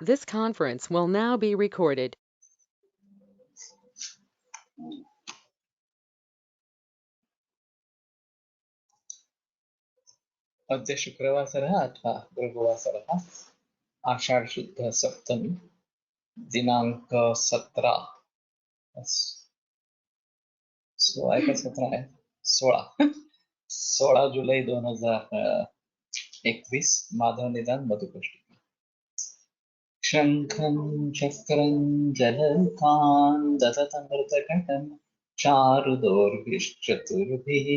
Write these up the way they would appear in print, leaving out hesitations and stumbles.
This conference will now be recorded. अद्य शुक्रवासरः अथवा भृगुवासरः आषाढ़ शुद्ध सप्तमी दिनांक 17 16 का 17 है 16 जुलाई 2021 माधव निदान मधुपुष्टि शंखं चक्रं जलकान् दधतमृतघटं चारुदोर्भिश्चतुर्भिः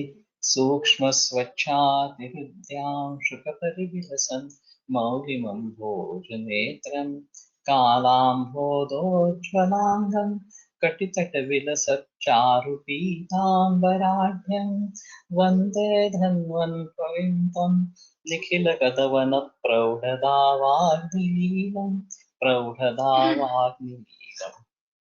सूक्ष्मस्वच्छातिहृद्यां शुकपरिविलसन् मौलिमं भोजनेत्रं कालाम्भोदोज्ज्वलाङ्गं कटितटविलसच्चारुपीताम्बराढ्यं वन्दे धन्वन्तरिं तं निखिलगतवनप्रौढदावाग्निलीलम् प्रौढदावाग्निलीलम्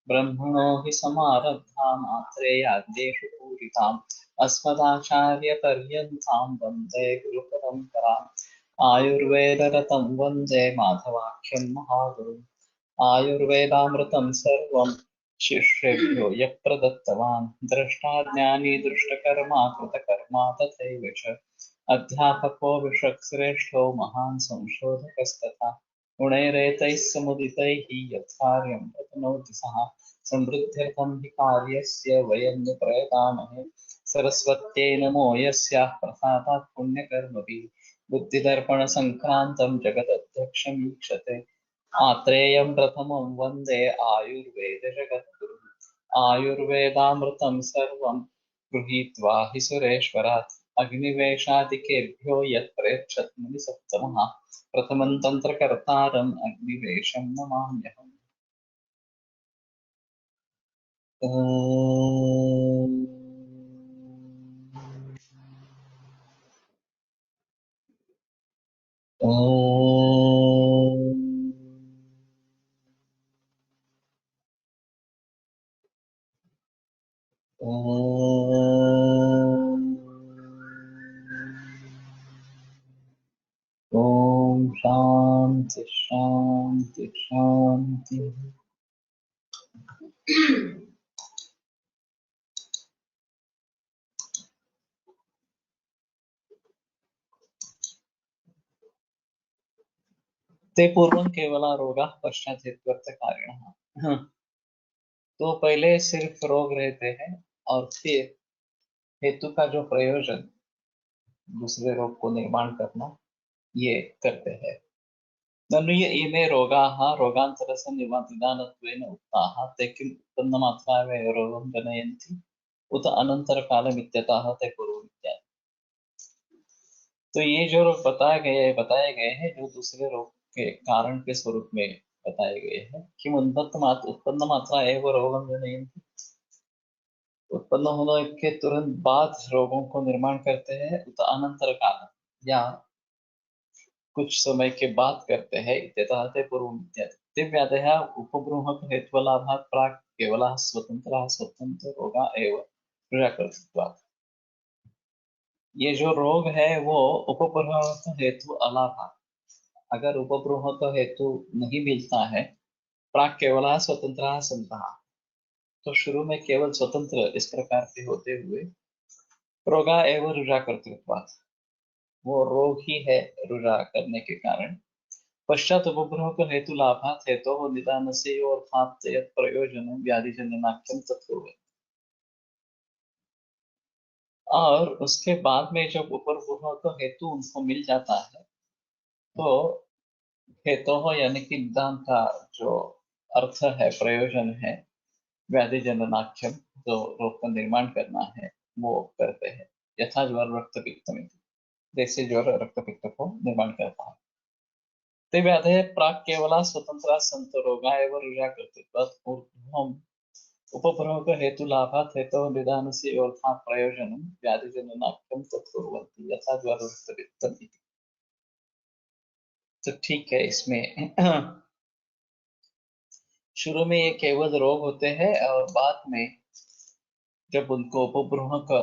ब्रह्मणो हि समारब्धा मात्रेयाद्येषु पूरिताम् अस्मदाचार्यपर्यन्तां वन्दे गुरुपरम्पराम् आयुर्वेदरतं वन्दे माधवाख्यं महागुरुम् आयुर्वेदामृतं सर्वं शिष्येभ्यो यः प्रदत्तवान् द्रष्टाज्ञानी दृष्टकर्मा कृतकर्मा तथैव च अध्यापको विषक्श्रेष्ठो महान् संशोधकस्तथा गुणैरेतैः समुदितैः यत्कार्यं प्रतनोति सः समृद्ध्यर्थं हि कार्यस्य वयं न प्रयतामहे सरस्वत्यै नमो यस्याः प्रसादात् पुण्यकर्मभिः बुद्धिदर्पणसङ्क्रान्तं जगदध्यक्षं ईक्षते आत्रेयं प्रथमं वन्दे आयुर्वेदजगद्गुरुम् आयुर्वेदामृतं सर्वं गृहीत्वा हि सुरेश्वरात् अग्निवेशादिकेभ्यो यत् प्रेक्षत् मुनिसत्तमः प्रथमं तन्त्रकर्तारम् अग्निवेशं नमाम्यहम्। ओम शांति शांति शांति। ते पूर्वं केवला रोगाः पश्चात् हेत्वर्थकारिणः। तो पहले सिर्फ रोग रहते हैं और फिर हेतु का जो प्रयोजन दूसरे रोग को निर्माण करना ये करते हैं। ननु ये इमे रोगाः रोगान्तरस्य निदानत्वेन उक्ताः ते किम् उत्पन्नमात्रावेव रोगं जनयन्ति उत अनन्तरकालमित्यतः ते पूर्वमित्यादि। तो ये जो रोग बताए गए हैं जो दूसरे रोग के कारण के स्वरूप में बताए गए हैं कि उत्पन्न मात्रा एवं रोगम जनयन्ति उत्पन्न होने के तुरंत बाद रोगों को निर्माण करते हैं उत अनंतर काल या कुछ समय के बाद करते हैं इत्यतः ते पूर्वम् इत्यादि दिव्यादयः उपबृंहक हेत्वलाभात् प्राक् केवलः स्वतंत्रः स्वतंत्र रोगा एव क्रियाकर्तृत्वात्। ये जो रोग है वो उपबृंहक हेतु अलाभा अगर उपबृंहक हेतु नहीं मिलता है प्राक् केवलः स्वतंत्रः सन्तः तो शुरू में केवल स्वतंत्र इस प्रकार के होते हुए रोगा एवं रुजा कर्तृत्वात् वो रोग ही है रुजा करने के कारण पश्चात उपभोग हेतु लाभात हेतु तो निदान से अर्थात यत् प्रयोजन व्याधिजन्यनाख्यम तत्पूर्व और उसके बाद में जब उपभोग हेतु उनको मिल जाता है तो हेतु हो यानी कि निदान का जो अर्थ है प्रयोजन है व्याधिजन्यनाख्यम जो रोग का निर्माण करना है वो करते हैं यथा ज्वर रक्त पित्त में जैसे ज्वर रक्त पित्त को निर्माण करता है ते व्याधे प्राक् केवला स्वतंत्र संत रोगा एवं रुजा कर्तृत्वात् ऊर्ध्वम् उपभोग हेतु लाभात् हेतु निदान से अर्थात् प्रयोजनम व्याधिजन्यनाख्यम तत्कुर्वन्ति यथा ज्वर रक्त पित्तम् इति। तो ठीक है इसमें शुरू में ये केवल रोग होते हैं और बाद में जब उनको उपभोग का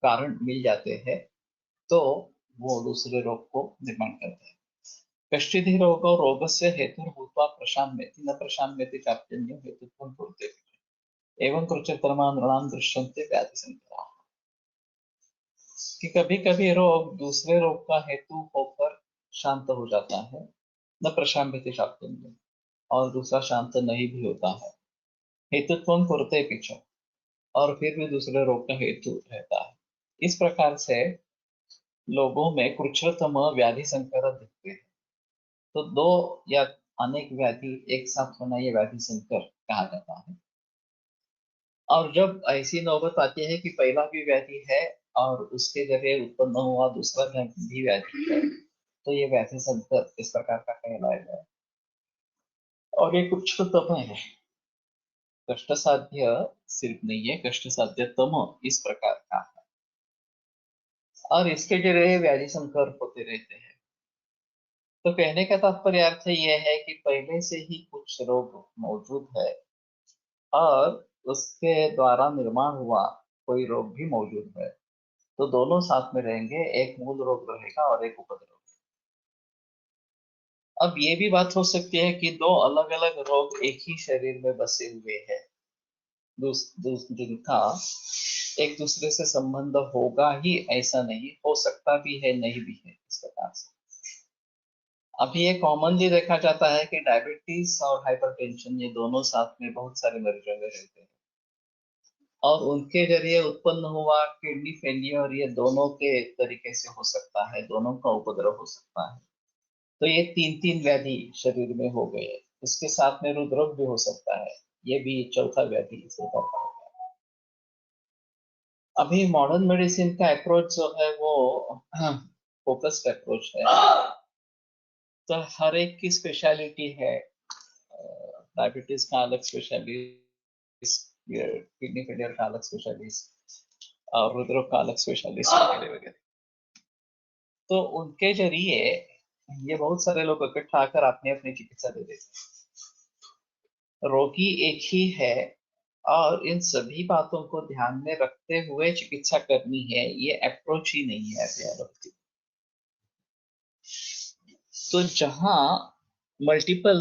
कारण मिल जाते हैं तो वो दूसरे रोग को निर्माण करते हैं। कश्चिद्धि रोगो रोगस्य हेतुर्भूत्वा प्रशाम्यति न प्रशाम्यति चाप्यन्यो हेतुत्वं कुरुते एवं कृच्यतरमा नृणां दृश्यन्ते व्याधि संकराः। कि कभी कभी रोग दूसरे रोग का हेतु होकर शांत हो जाता है, न प्रशाम्यति चाप्यन्यो, और दूसरा शांत नहीं भी होता है, हेतुत्वं कुरुते पीछे, और फिर भी दूसरे रोग का हेतु रहता है। इस प्रकार से लोगों में कृच्छ्रतम व्याधि संकर दिखते हैं। तो दो या अनेक व्याधि एक साथ होना ये व्याधि संकर कहा जाता है। और जब ऐसी नौबत आती है कि पहला भी व्याधि है और उसके जरिए उत्पन्न हुआ दूसरा भी व्याधि है, तो ये व्याधि संकर इस प्रकार का कहलाएगा। और ये कृच्छ्रतम है, कष्ट साध्य सिर्फ नहीं है, कष्ट साध्य तम इस प्रकार का है, और इसके जरिए व्याधि संकर होते रहते हैं। तो कहने का तात्पर्य अर्थ यह है कि पहले से ही कुछ रोग मौजूद है और उसके द्वारा निर्माण हुआ कोई रोग भी मौजूद है, तो दोनों साथ में रहेंगे, एक मूल रोग रहेगा और एक उपद्रव। अब ये भी बात हो सकती है कि दो अलग अलग रोग एक ही शरीर में बसे हुए हैं, जिनका एक दूसरे से संबंध होगा ही ऐसा नहीं, हो सकता भी है नहीं भी है, इस प्रकार से। अभी ये कॉमनली देखा जाता है कि डायबिटीज और हाइपरटेंशन ये दोनों साथ में बहुत सारे मरीजों में रहते हैं, और उनके जरिए उत्पन्न हुआ किडनी फेलियर ये दोनों के तरीके से हो सकता है, दोनों का उपद्रव हो सकता है। तो ये तीन तीन व्याधि शरीर में हो गए, इसके साथ में हृदरोग भी हो सकता है, ये भी चौथा व्याधि इसे करता है। अभी मॉडर्न मेडिसिन का अप्रोच जो है वो फोकस्ड अप्रोच है। तो हर एक की स्पेशलिटी है, डायबिटीज का अलग स्पेशलिस्ट, किडनी फेलियर का अलग स्पेशलिस्ट, और हृदरोग का अलग स्पेशलिस्ट वगैरह वगैरह। तो उनके जरिए ये बहुत सारे लोग इकट्ठा आकर अपनी अपनी चिकित्सा दे देते हैं। रोगी एक ही है और इन सभी बातों को ध्यान में रखते हुए चिकित्सा करनी है, ये अप्रोच ही नहीं है एलोपैथी। तो जहाँ मल्टीपल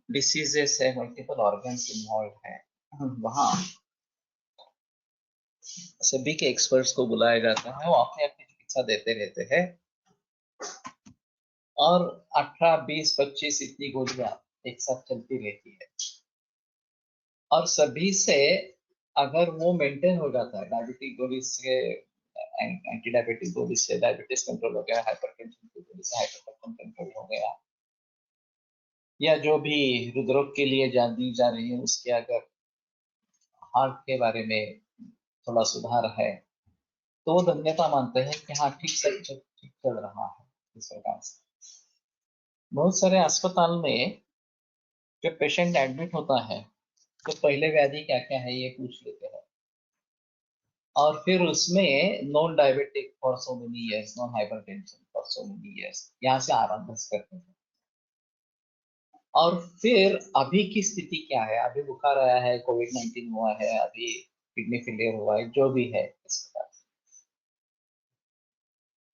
डिसीजेस है, मल्टीपल ऑर्गन्स इन्वॉल्व है, वहाँ सभी के एक्सपर्ट्स को बुलाया जाता है, वो अपनी अपनी चिकित्सा देते रहते हैं, और 18, 20, 25 इतनी गोलियां एक साथ चलती रहती है, और सभी से अगर वो मेंटेन हो जाता है, डायबिटिक गोली से, एंटी डायबिटिक गोली से डायबिटीज कंट्रोल हो गया, हाइपरटेंशन की गोली से हाइपरटेंशन कंट्रोल हो गया, या जो भी हृदरोग के लिए जान दी जा रही है उसके अगर हार्ट के बारे में थोड़ा सुधार है, तो वो धन्यता मानते हैं कि हाँ ठीक चल रहा है। इस प्रकार से बहुत सारे अस्पताल में जब पेशेंट एडमिट होता है तो पहले व्याधि क्या क्या है ये पूछ लेते हैं, और फिर उसमें non diabetic for so many years, non hypertension for so many years, यहाँ से आरंभ करते हैं। और फिर अभी की स्थिति क्या है, अभी बुखार आया है, कोविड-19 हुआ है, अभी किडनी फेलियर हुआ है, जो भी है इस प्रकार।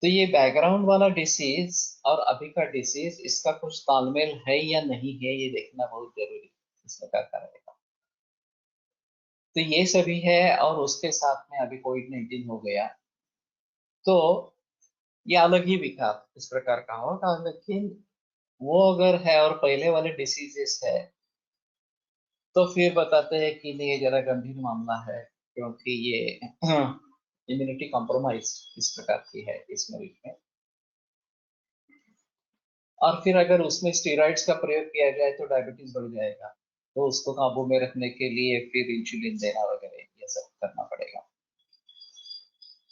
तो ये बैकग्राउंड वाला डिसीज और अभी का डिसीज, इसका कुछ तालमेल है या नहीं है, ये देखना बहुत जरूरी है, इस प्रकार का रहेगा। तो ये सभी है, और उसके साथ में अभी कोविड-19 हो गया, तो ये अलग ही विकार इस प्रकार का होगा। लेकिन वो अगर है और पहले वाले डिसीजेस है, तो फिर बताते हैं कि नहीं ये जरा गंभीर मामला है, क्योंकि ये इम्यूनिटी कॉम्प्रोमाइज इस प्रकार की है इस मरीज में। और फिर अगर उसमें स्टेरॉइड्स का प्रयोग किया जाए तो डायबिटीज बढ़ जाएगा, तो उसको काबू में रखने के लिए फिर इंसुलिन देना वगैरह ये सब करना पड़ेगा।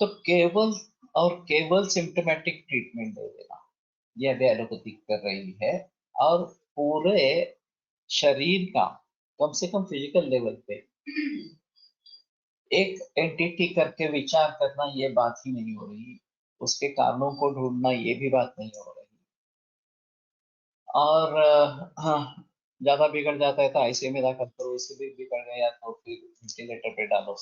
तो केवल और केवल सिम्टोमेटिक ट्रीटमेंट दे देना यह भी एलोपैथी कर रही है, और पूरे शरीर का कम से कम फिजिकल लेवल पे एक एंटिटी करके विचार करना ये बात ही नहीं हो रही, उसके कारणों को ढूंढना ये भी बात नहीं हो रही। और हाँ, ज्यादा बिगड़ जाता है तो आईसीयू में दाखिल करो, उससे भी बिगड़ गया तो फिर वेंटिलेटर पे डालो,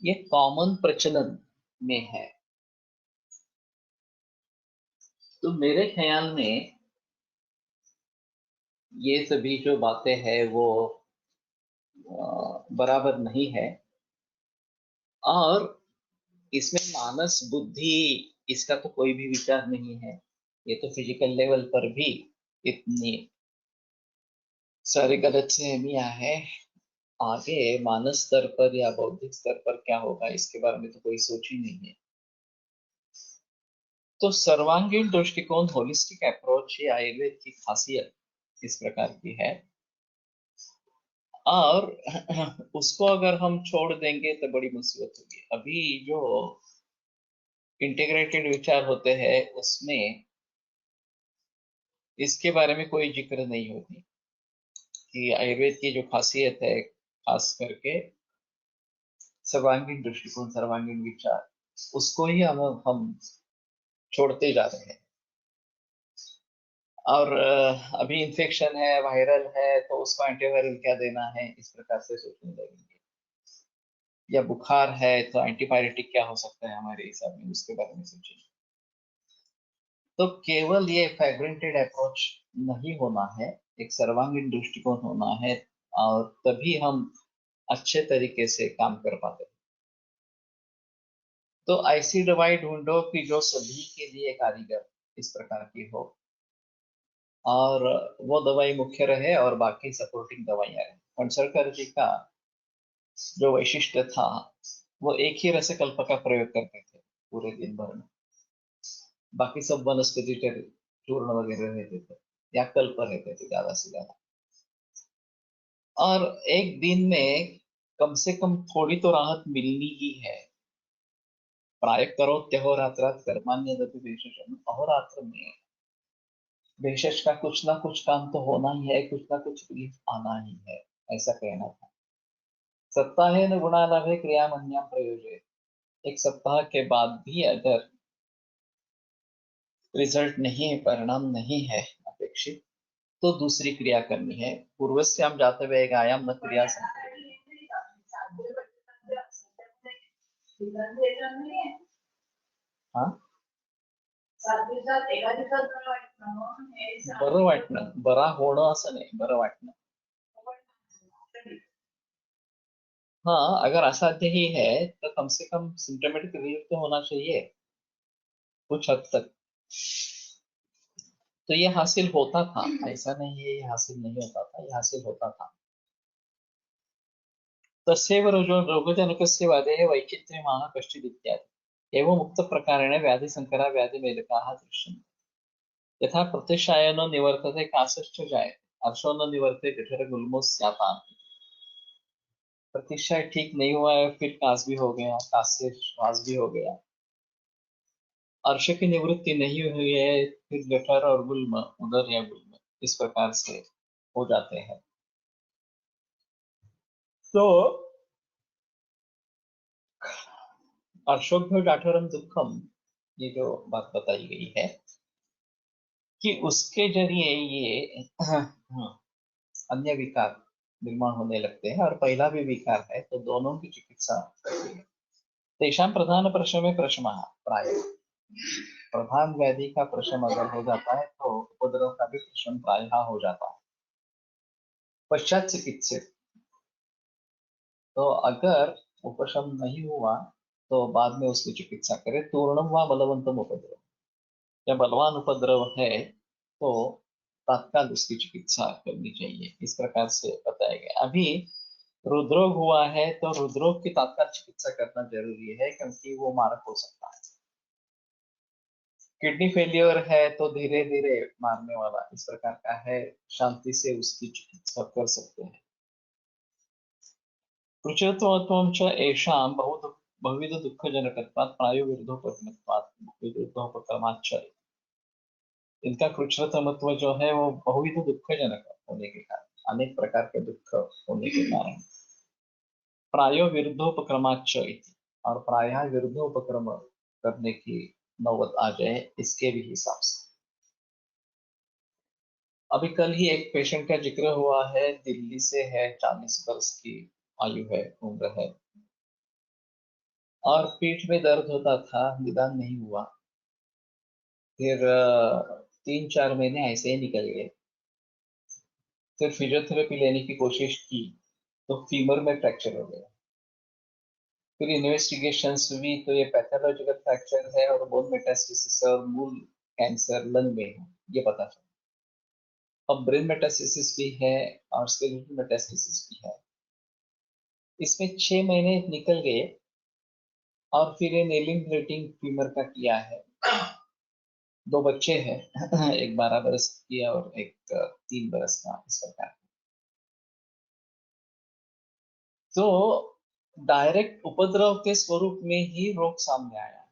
ये कॉमन प्रचलन में है। तो मेरे ख्याल में ये सभी जो बातें हैं वो बराबर नहीं है। और इसमें मानस बुद्धि, इसका तो कोई भी विचार नहीं है। ये तो फिजिकल लेवल पर भी इतनी सारी गलतफहमियां हैं। आगे मानस स्तर पर या बौद्धिक स्तर पर क्या होगा इसके बारे में तो कोई सोच ही नहीं है। तो सर्वांगीण दृष्टिकोण, होलिस्टिक अप्रोच, ये आयुर्वेद की खासियत इस प्रकार की है। और उसको अगर हम छोड़ देंगे तो बड़ी मुसीबत होगी। अभी जो इंटीग्रेटेड विचार होते हैं उसमें इसके बारे में कोई जिक्र नहीं होती कि आयुर्वेद की जो खासियत है, खास करके सर्वांगीण दृष्टिकोण, सर्वांगीण विचार, उसको ही हम छोड़ते जा रहे हैं। और अभी इन्फेक्शन है, वायरल है, तो उसको एंटीवायरल क्या देना है, इस प्रकार से सोचने लगेंगे। या बुखार है तो एंटीबायोटिक क्या हो सकता है हमारे हिसाब में, उसके बारे में सोचेंगे। तो केवल ये फ्रेगमेंटेड अप्रोच नहीं होना है, एक सर्वांगीण दृष्टिकोण होना है, और तभी हम अच्छे तरीके से काम कर पाते हैं। तो ऐसी दवाई ढूंढो कि जो सभी के लिए कारीगर इस प्रकार की हो, और वो दवाई मुख्य रहे और बाकी सपोर्टिंग दवाइयां रहे। फणसरकर जी का जो वैशिष्ट था, वो एक ही रसकल्प का प्रयोग करते थे पूरे दिन भर में। बाकी सब वनस्पति चूर्ण वगैरह रहते थे या कल्प रहते थे ज्यादा से ज्यादा। और एक दिन में कम से कम थोड़ी तो राहत मिलनी ही है। प्राय करो त्यहोरात्र कर्मान्य भेषजम, अहोरात्र में भेषज का कुछ ना कुछ काम तो होना ही है, कुछ ना कुछ रिलीफ आना ही है, ऐसा कहना था। सप्ताहे न गुणालाभे क्रियामन्याम प्रयोजे, एक सप्ताह के बाद भी अगर रिजल्ट नहीं है, परिणाम नहीं है अपेक्षित, तो दूसरी क्रिया करनी है। पूर्वस्याम जातव्य गायाम न क्रिया हा बरं वाटणं, बरा होणं असं नाही, बरं वाटणं। हाँ, अगर असाध्य ही है तो कम से कम सिम्टोमेटिक रिलीफ तो होना चाहिए कुछ हद तक। तो ये हासिल होता था, ऐसा नहीं है ये हासिल नहीं होता था, ये हासिल होता था। तस्यैव रोगजनकस्य वादेः वैचित्र्यमाः कश्चित् इत्यादि एवं मुक्तप्रकारेण व्याधिसङ्करा व्याधिमेलकाः दृश्यन्ते। यथा प्रतिशायनो निवर्तते कासश्च जायते, हर्षो न निवर्ते जठरगुल्मो स्याताम्। प्रतिशय ठीक नहीं हुआ है, फिर कास भी हो गया, कास से श्वास भी हो गया। अर्श की निवृत्ति नहीं हुई है, फिर जठर और गुल्म, उदर या गुल्म, इस प्रकार से हो जाते हैं। तो अर्शोभ्य जाठरम दुखम, ये जो बात बताई गई है कि उसके जरिए ये अन्य विकार निर्माण होने लगते हैं, और पहला भी विकार है, तो दोनों की चिकित्सा करती है। तेषां प्रधान प्रश्न प्रशमः प्राय, प्रधान व्याधि का प्रश्न अगर हो जाता है तो उपद्रव का भी प्रश्न प्रायः हो जाता है। पश्चात चिकित्सित, तो अगर उपशम नहीं हुआ तो बाद में उसकी चिकित्सा करें। तूर्णम व बलवंतम उपद्रव, या बलवान उपद्रव है तो तत्काल उसकी चिकित्सा करनी चाहिए, इस प्रकार से बताया गया। अभी रुद्रोग हुआ है तो रुद्रोग की तत्काल चिकित्सा करना जरूरी है, क्योंकि वो मारक हो सकता है। किडनी फेलियर है तो धीरे धीरे मारने वाला इस प्रकार का है, शांति से उसकी चिकित्सा कर सकते हैं। रुचिरत्वत्वं च येषां बहुविध दुःखजनकत्वात् प्रायोविरुद्धोपक्रमत्वात् विरुद्धोपक्रमाच्च, इनका कृच्छ्रतमत्व जो है वो बहुविध दुःखजनक होने के कारण, अनेक प्रकार के दुख होने के कारण, प्रायो विरुद्धोपक्रमाच्च इति, और प्रायः विरुद्धोपक्रम करने की नौबत आ जाए इसके भी हिसाब से। अभी कल ही एक पेशेंट का जिक्र हुआ है, दिल्ली से है, 40 वर्ष की आयु है, उम्र है, और पीठ में दर्द होता था, निदान नहीं हुआ। फिर 3-4 महीने ऐसे ही निकल गए। फिर फिजियोथेरेपी लेने की कोशिश की तो फीमर में फ्रैक्चर हो गया। फिर इन्वेस्टिगेशंस हुई तो ये पैथोलॉजिकल फ्रैक्चर है और बोन मेटास्टेसिस और मूल कैंसर लंग में है, ये पता चला। अब ब्रेन मेटास्टेसिस भी है और स्केलेटल मेटास्टेसिस भी है। इसमें 6 महीने निकल गए और फिर ये नेलिंग प्लेटिंग फीमर का किया है। 2 बच्चे हैं एक 12 बरस की और एक 3 बरस का, इस प्रकार। तो डायरेक्ट उपद्रव के स्वरूप में ही रोग सामने आया।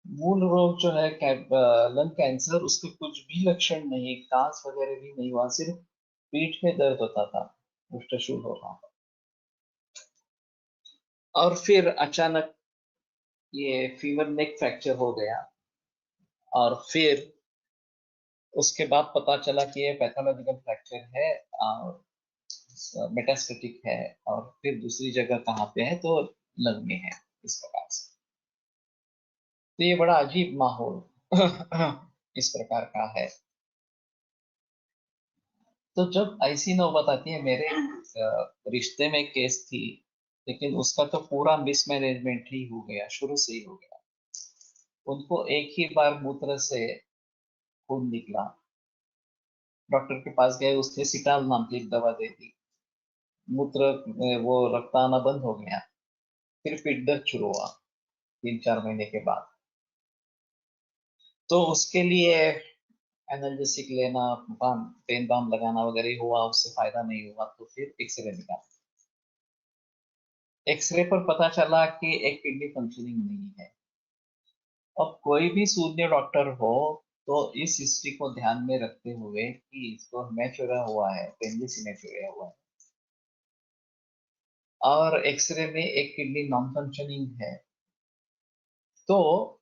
मूल रोग जो है लंग कैंसर, उसके कुछ भी लक्षण नहीं, कांस वगैरह भी नहीं हुआ, सिर्फ पीठ में दर्द होता था, उष्टशूल हो रहा था। और फिर अचानक ये फीवर नेक फ्रैक्चर हो गया और फिर उसके बाद पता चला कि ये पैथोलॉजिकल फ्रैक्चर है और मेटास्टेटिक है। और फिर दूसरी जगह कहाँ पे है, तो लंग में है, इस प्रकार से। तो ये बड़ा अजीब माहौल इस प्रकार का है। तो जब ऐसी नौबत आती है, मेरे रिश्ते में केस थी, लेकिन उसका तो पूरा मिसमैनेजमेंट ही हो गया, शुरू से ही हो गया। उनको एक ही बार मूत्र से खून निकला, डॉक्टर के पास गए, उसने सिटाल नाम की एक दवा दे दी, मूत्र में वो रक्त आना बंद हो गया। फिर पेट दर्द शुरू हुआ 3-4 महीने के बाद। तो उसके लिए एनाल्जेसिक लेना, बाम पेन बाम लगाना वगैरह हुआ, उससे फायदा नहीं हुआ। तो फिर एक्सरे निकाला। एक्सरे पर पता चला कि एक किडनी फंक्शनिंग नहीं है। अब कोई भी सूज्ञ डॉक्टर हो तो इस हिस्ट्री को ध्यान में रखते हुए कि इसको हेमेचुरिया हुआ है, पेनिस हेमेचुरिया हुआ है, और एक्सरे में एक किडनी नॉन फंक्शनिंग है, तो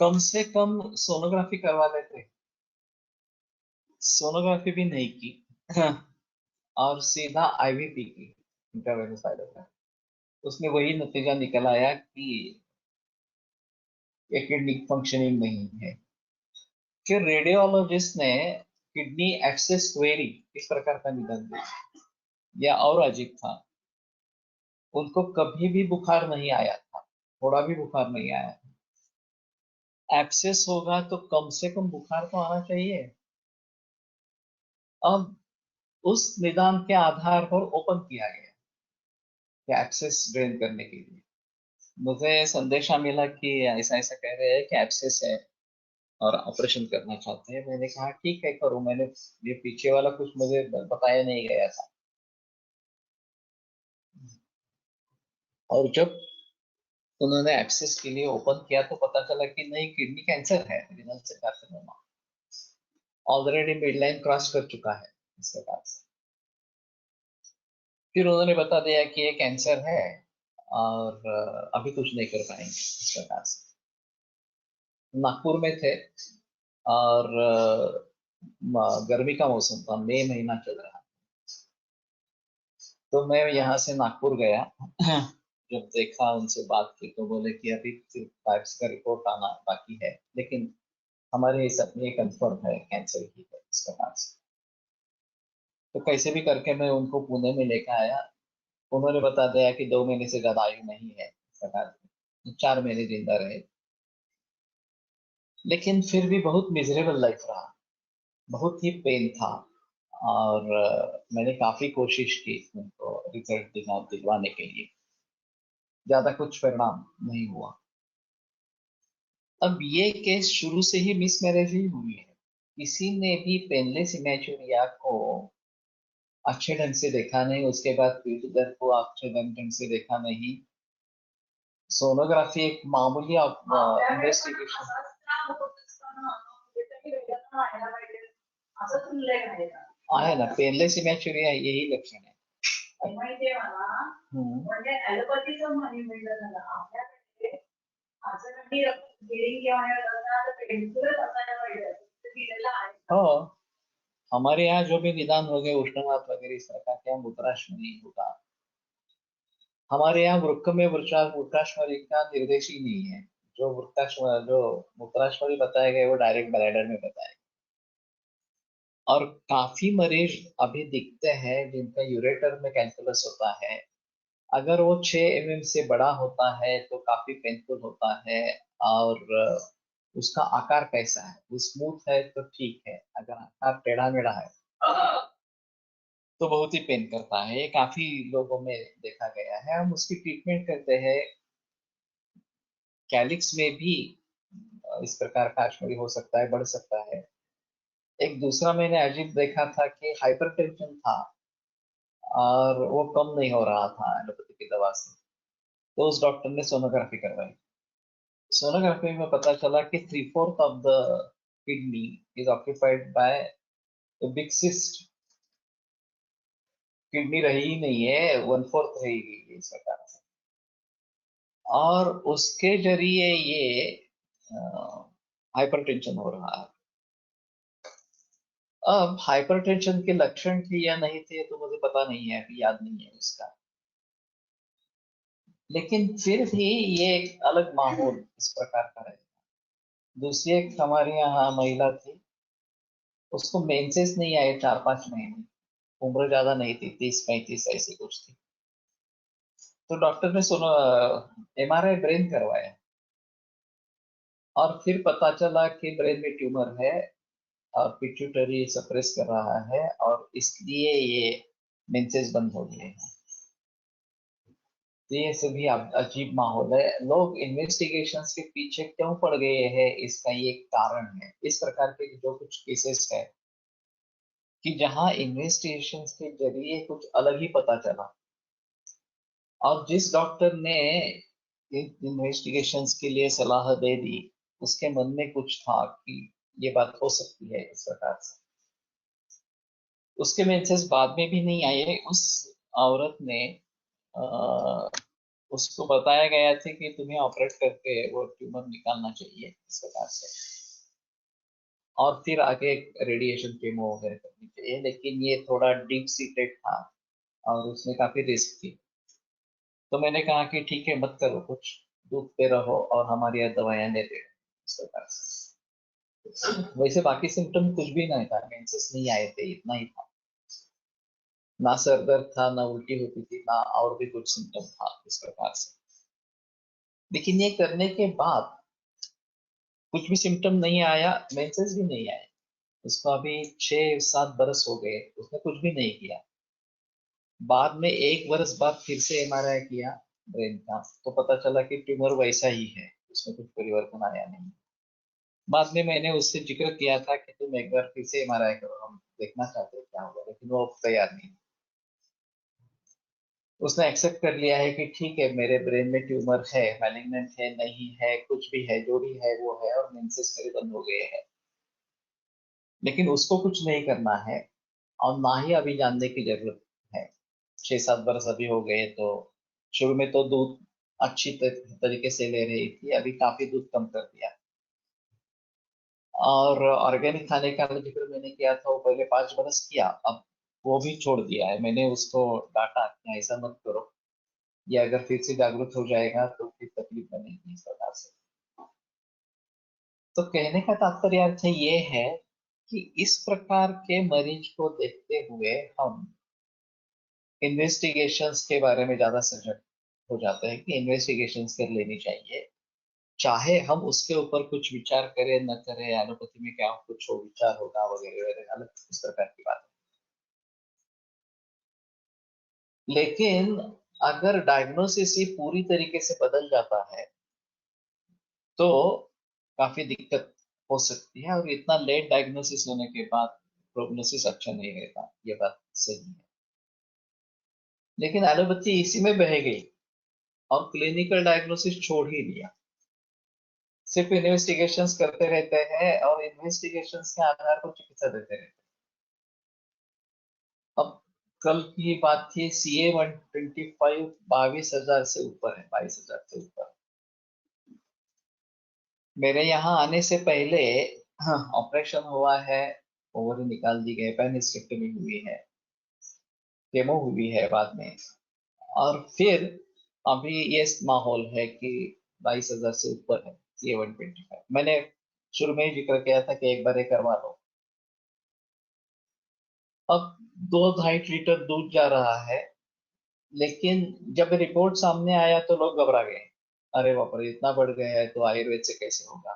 कम से कम सोनोग्राफी करवा लेते। सोनोग्राफी भी नहीं की और सीधा आईवीपी की, इंट्रावेनस वायलेट। उसमें वही नतीजा निकल आया कि ये किडनी फंक्शनिंग नहीं है। फिर रेडियोलॉजिस्ट ने किडनी एक्सेस क्वेरी इस प्रकार का निदान दिया, या और अजीब था, उनको कभी भी बुखार नहीं आया था, थोड़ा भी बुखार नहीं आया था। एक्सेस होगा तो कम से कम बुखार तो आना चाहिए। अब उस निदान के आधार पर ओपन किया गया कि एक्सेस ड्रेन करने के लिए। मुझे संदेशा मिला कि ऐसा ऐसा कह रहे हैं कि एब्सेस है और ऑपरेशन करना चाहते हैं। मैंने कहा ठीक है, करो। मैंने ये पीछे वाला कुछ मुझे बताया नहीं गया था। और जब उन्होंने एब्सेस के लिए ओपन किया तो पता चला कि नहीं, किडनी कैंसर है, renal cell carcinoma, already midline cross कर चुका है, इस प्रकार से। फिर उन्होंने बता दिया कि ये कैंसर है और अभी कुछ नहीं कर पाएंगे, इस प्रकार से। नागपुर में थे और गर्मी का मौसम था, मई महीना चल रहा। तो मैं यहाँ से नागपुर गया जब देखा, उनसे बात की तो बोले कि अभी सिर्फ पाइप्स का रिपोर्ट आना बाकी है, लेकिन हमारे हिसाब में ये कंफर्म है, कैंसर ही है, इस प्रकार से। तो कैसे भी करके मैं उनको पुणे में लेकर आया। उन्होंने बता दिया कि 2 महीने से ज्यादा आयु नहीं है, इस प्रकार से। 4 महीने जिंदा रहे, लेकिन फिर भी बहुत मिजरेबल लाइफ रहा, बहुत ही पेन था। और मैंने काफी कोशिश की उनको रिजल्ट दिलवाने के लिए, ज्यादा कुछ परिणाम नहीं हुआ। अब ये केस शुरू से ही मिसमैरेज ही हुई है। किसी ने भी पेनलेस इमेचुरिया को अच्छे ढंग से देखा नहीं, उसके बाद पीठ दर्द को अच्छे ढंग से देखा नहीं। सोनोग्राफी एक मामूली इन्वेस्टिगेशन आहे ना, पेनलेस इमेचुरिया यही लक्षण है। हम्म. हो, हमारे यहाँ जो भी निदान हो गए उष्णघात वगैरह इस तरह का, क्या मूत्राशय नहीं होगा। हमारे यहाँ वृक्क में वृक्काश्वरी का निर्देश ही नहीं है। जो मूत्राश्वरी बताए गए वो डायरेक्ट ब्लैडर में बताए। और काफी मरीज अभी दिखते हैं जिनका यूरेटर में कैल्कुलस होता है। अगर वो 6 mm से बड़ा होता है तो काफी पेनफुल होता है। और उसका आकार कैसा है, वो स्मूथ है तो ठीक है, अगर आकार टेढ़ा मेढ़ा है तो बहुत ही पेन करता है। ये काफी लोगों में देखा गया है। हम उसकी ट्रीटमेंट करते हैं। कैलिक्स में भी इस प्रकार का आशंका हो सकता है, बढ़ सकता है। एक दूसरा मैंने अजीब देखा था कि हाइपरटेंशन था और वो कम नहीं हो रहा था एलोपैथी की दवा से। तो उस डॉक्टर ने सोनोग्राफी करवाई। सोनोग्राफी में पता चला कि 3/4 of the kidney is occupied by big cyst. Kidney रही ही नहीं है, 1/4 रही गई है इस प्रकार से। और उसके जरिए ये हाइपरटेंशन हो रहा है। अब हाइपरटेंशन के लक्षण थे या नहीं थे तो मुझे पता नहीं है, अभी याद नहीं है उसका। लेकिन फिर भी ये एक अलग माहौल इस प्रकार का है। दूसरी एक हमारे यहाँ महिला थी, उसको मेंसेस नहीं आए 4-5 महीने। उम्र ज्यादा नहीं थी, 30-35 ऐसी कुछ थी। तो डॉक्टर ने सुनो MRI ब्रेन करवाया और फिर पता चला कि ब्रेन में ट्यूमर है और पिट्यूटरी सप्रेस कर रहा है और इसलिए ये मेंसेस बंद हो गए हैं। तो ये सभी अजीब माहौल है। लोग इन्वेस्टिगेशंस के पीछे क्यों पड़ गए हैं, इसका ये एक कारण है। इस प्रकार के जो कुछ केसेस है कि जहां इन्वेस्टिगेशंस के जरिए कुछ अलग ही पता चला और जिस डॉक्टर ने इन्वेस्टिगेशंस के लिए सलाह दे दी उसके मन में कुछ था कि ये बात हो सकती है इस प्रकार से। उसके मेंसेस बाद में भी नहीं आए। उस औरत ने अ, उसको बताया गया था कि तुम्हें ऑपरेट करके वो ट्यूमर निकालना चाहिए इस प्रकार से, और फिर आगे रेडिएशन केमो वगैरह करनी चाहिए, लेकिन ये थोड़ा डीप सीटेड था और उसमें काफी रिस्क थी। तो मैंने कहा कि ठीक है, मत करो कुछ, दूध पे रहो और हमारी यहाँ दवाइयाँ लेते रहो इस प्रकार से। वैसे बाकी सिम्टम कुछ भी नहीं था, मेंसेस नहीं आए थे, इतना ही था। ना सर दर्द था, ना उल्टी होती थी, ना और भी कुछ सिम्टम था इस प्रकार से। लेकिन ये करने के बाद कुछ भी सिम्टम नहीं आया, मेंसेस भी नहीं आए। उसको अभी 6-7 बरस हो गए, उसने कुछ भी नहीं किया। बाद में 1 बरस बाद फिर से MRI किया ब्रेन का, तो पता चला कि ट्यूमर वैसा ही है, उसमें कुछ परिवर्तन आया नहीं। बाद में मैंने उससे जिक्र किया था कि तुम एक बार फिर से MRI करो, हम देखना चाहते हैं क्या होगा, लेकिन वो तैयार नहीं। उसने एक्सेप्ट कर लिया है कि ठीक है, मेरे ब्रेन में ट्यूमर है, मैलिग्नेंट है नहीं है, कुछ भी है, जो भी है वो है, और मेंसेस मेरे बंद हो गए हैं। लेकिन उसको कुछ नहीं करना है और ना ही अभी जानने की जरूरत है। 6-7 बरस अभी हो गए, तो शुरू में तो दूध अच्छी तरीके से ले रही थी, अभी काफी दूध कम कर दिया। और ऑर्गेनिक खाने का जिक्र मैंने किया था, वो पहले 5 बरस किया, अब वो भी छोड़ दिया है। मैंने उसको डांटा कि ऐसा मत करो, ये अगर फिर से जागरूक हो जाएगा तो फिर तकलीफ बनेगी इस प्रकार से। तो कहने का तात्पर्य अर्थ ये है कि इस प्रकार के मरीज को देखते हुए हम इन्वेस्टिगेशंस के बारे में ज्यादा सजग हो जाते हैं कि इन्वेस्टिगेशंस कर लेनी चाहिए, चाहे हम उसके ऊपर कुछ विचार करें न करें, एलोपैथी में क्या कुछ हो विचार होगा वगैरह वगैरह, अलग इस प्रकार की बात है। लेकिन अगर डायग्नोसिस ही पूरी तरीके से बदल जाता है तो काफी दिक्कत हो सकती है, और इतना लेट डायग्नोसिस होने के बाद प्रोग्नोसिस अच्छा नहीं रहता, ये बात सही है। लेकिन एलोपैथी इसी में बह गई और क्लिनिकल डायग्नोसिस छोड़ ही दिया। सिर्फ इन्वेस्टिगेशंस करते रहते हैं और इन्वेस्टिगेशंस के आधार पर चिकित्सा देते रहते हैं। अब कल की बात थी, CA-125 22,000 से ऊपर है, 22,000 से ऊपर। मेरे यहाँ आने से पहले हाँ, ऑपरेशन हुआ है, ओवरी निकाल दी गई, पेनिस्टेक्टमी हुई है, केमो हुई है बाद में, और फिर अभी ये माहौल है कि 22,000 से ऊपर है CA-125। मैंने शुरू में ही जिक्र किया था कि एक बार ये करवा लो। अब 2-2.5 लीटर दूध जा रहा है, लेकिन जब रिपोर्ट सामने आया तो लोग घबरा गए। अरे बाप रे, इतना बढ़ गया है तो आयुर्वेद से कैसे होगा,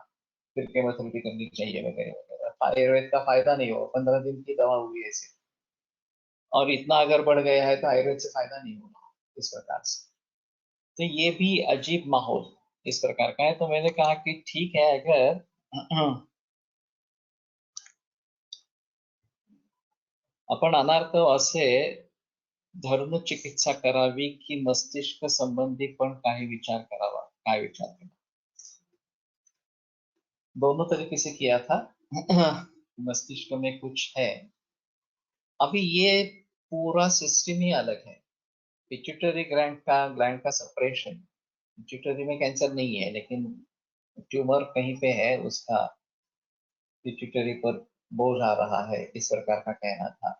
फिर केमोथेरेपी करनी चाहिए वगैरह वगैरह। आयुर्वेद का फायदा नहीं होगा, 15 दिन की दवा हुई है सिर्फ, और इतना अगर बढ़ गया है तो आयुर्वेद से फायदा नहीं होगा इस प्रकार से। तो ये भी अजीब माहौल इस प्रकार का है। तो मैंने कहा कि ठीक है, अगर आपण अनार्थ असे धर्म चिकित्सा करावी की मस्तिष्क संबंधी पण काही विचार करावा, काय विचार केला? दोनों तरीके से किया था। मस्तिष्क में कुछ है। अभी ये पूरा सिस्टम ही अलग है। पिट्यूटरी ग्लैंड का सेपरेशन, पिट्यूटरी में कैंसर नहीं है, लेकिन ट्यूमर कहीं पे है, उसका पिट्यूटरी पर बोझ आ रहा है, इस प्रकार का कहना था।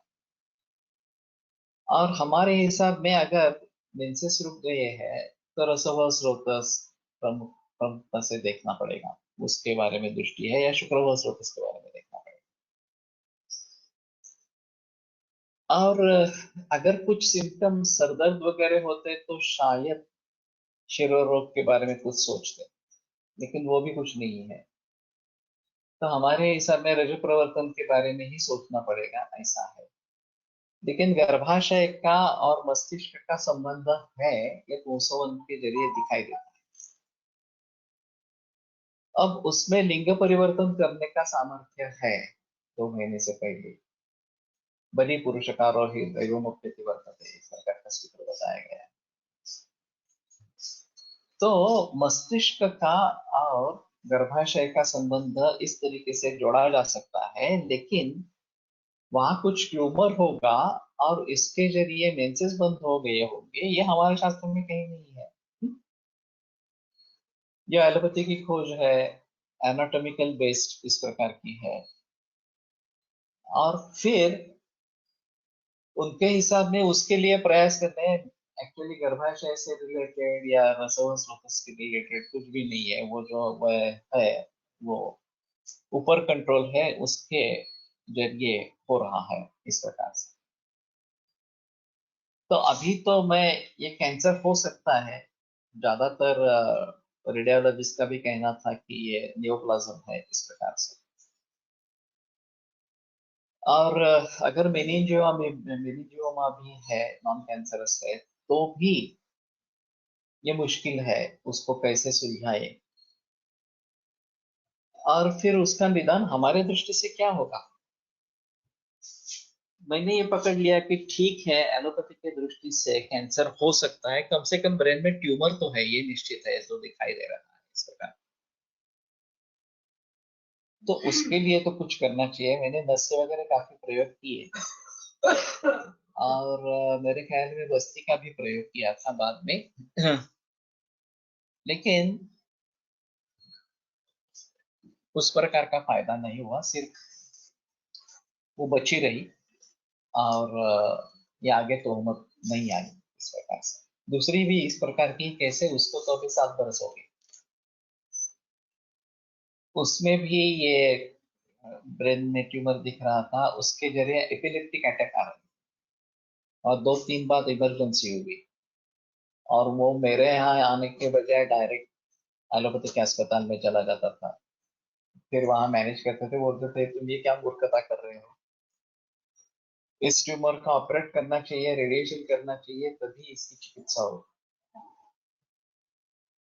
और हमारे हिसाब में अगर मेंसेस रुक गए हैं तो रसोवा स्रोतस प्रमुख प्रमुखता से देखना पड़ेगा, उसके बारे में दृष्टि है, या शुक्रवार स्रोतस के बारे में देखना पड़ेगा। और अगर कुछ सिम्टम सरदर्द वगैरह होते तो शायद शिरोरोग के बारे में कुछ सोचते, लेकिन वो भी कुछ नहीं है। तो हमारे हिसाब में रजो प्रवर्तन के बारे में ही सोचना पड़ेगा, ऐसा है। लेकिन गर्भाशय का और मस्तिष्क का संबंध है, ये 201 के जरिए दिखाई देता है। अब उसमें लिंग परिवर्तन करने का सामर्थ्य है 2 महीने से पहले। बलि पुरुषकारो ही दैवमुक्ति वर्तते, इस प्रकार का सूत्र बताया गया है। तो मस्तिष्क का और गर्भाशय का संबंध इस तरीके से जोड़ा जा सकता है, लेकिन वहां कुछ ट्यूमर होगा और इसके जरिए मेंसेस बंद हो गए होंगे, ये हमारे शास्त्र में कहीं नहीं है। ये एलोपैथी की खोज है, एनाटॉमिकल बेस्ड इस प्रकार की है। और फिर उनके हिसाब में उसके लिए प्रयास करते हैं। एक्चुअली गर्भाशय से रिलेटेड या रसोवा स्रोत के रिलेटेड कुछ भी नहीं है, वो जो वह है वो ऊपर कंट्रोल है, उसके जरिए हो रहा है इस प्रकार से। तो अभी तो मैं, ये कैंसर हो सकता है, ज्यादातर रेडियोलॉजिस्ट का भी कहना था कि ये नियोप्लाज्म है इस प्रकार से। और अगर मेनिंजियोमा भी है, नॉन कैंसरस है, तो भी ये मुश्किल है, उसको कैसे सुलझाए। और फिर उसका निदान हमारे दृष्टि से क्या होगा। मैंने ये पकड़ लिया कि ठीक है, एलोपैथी की दृष्टि से कैंसर हो सकता है, कम से कम ब्रेन में ट्यूमर तो है, ये निश्चित है, जो दिखाई दे रहा है इस प्रकार। तो उसके लिए तो कुछ करना चाहिए। मैंने नशे वगैरह काफी प्रयोग किए, और मेरे ख्याल में बस्ती का भी प्रयोग किया था बाद में। लेकिन उस प्रकार का फायदा नहीं हुआ, सिर्फ वो बची रही। और ये आगे तोहमत नहीं आई इस प्रकार से। दूसरी भी इस प्रकार की, कैसे, उसको तो अभी 7 बरस हो गए, उसमें भी ये ब्रेन में ट्यूमर दिख रहा था, उसके जरिए एपिलेप्टिक अटैक आ रहा था, और 2-3 बार इमरजेंसी हुई। और वो मेरे यहाँ आने के बजाय डायरेक्ट एलोपैथिक अस्पताल में चला जाता था। फिर वहां मैनेज करते थे, बोलते थे तुम ये क्या मूर्खता कर रहे हो, इस ट्यूमर का ऑपरेट करना चाहिए, रेडिएशन करना चाहिए, तभी इसकी चिकित्सा हो।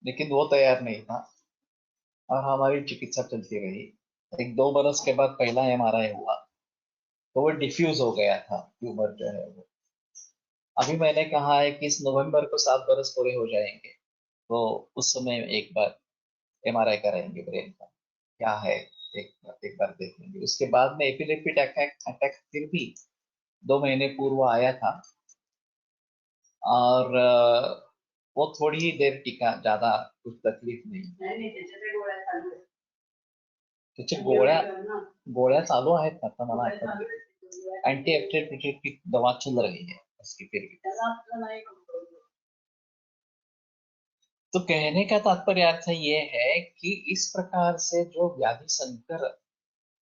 लेकिन वो तैयार नहीं था, और हमारी चिकित्सा चलती रही। 1-2 बरस के बाद पहला एमआरआई हुआ, तो वो डिफ्यूज हो गया था ट्यूमर जो है वो। अभी मैंने कहा है कि इस नवंबर को 7 बरस पूरे हो जाएंगे, तो उस समय एक बार एमआरआई कराएंगे ब्रेन का, क्या है, एक बार देखेंगे। उसके बाद में एपिलेप्टिक अटैक अटैक फिर भी 2 महीने पूर्व आया था, और वो थोड़ी ही देर टिका, ज्यादा कुछ तकलीफ नहीं। त्याच्या गोळ्या गोळ्या चालू आहेत ना, आता मला आठवत, अँटी एपिलेप्टिक की दवा चल रही है उसकी फिर भी। तो कहने का तात्पर्य अर्थ ये है कि इस प्रकार से जो व्याधि संकर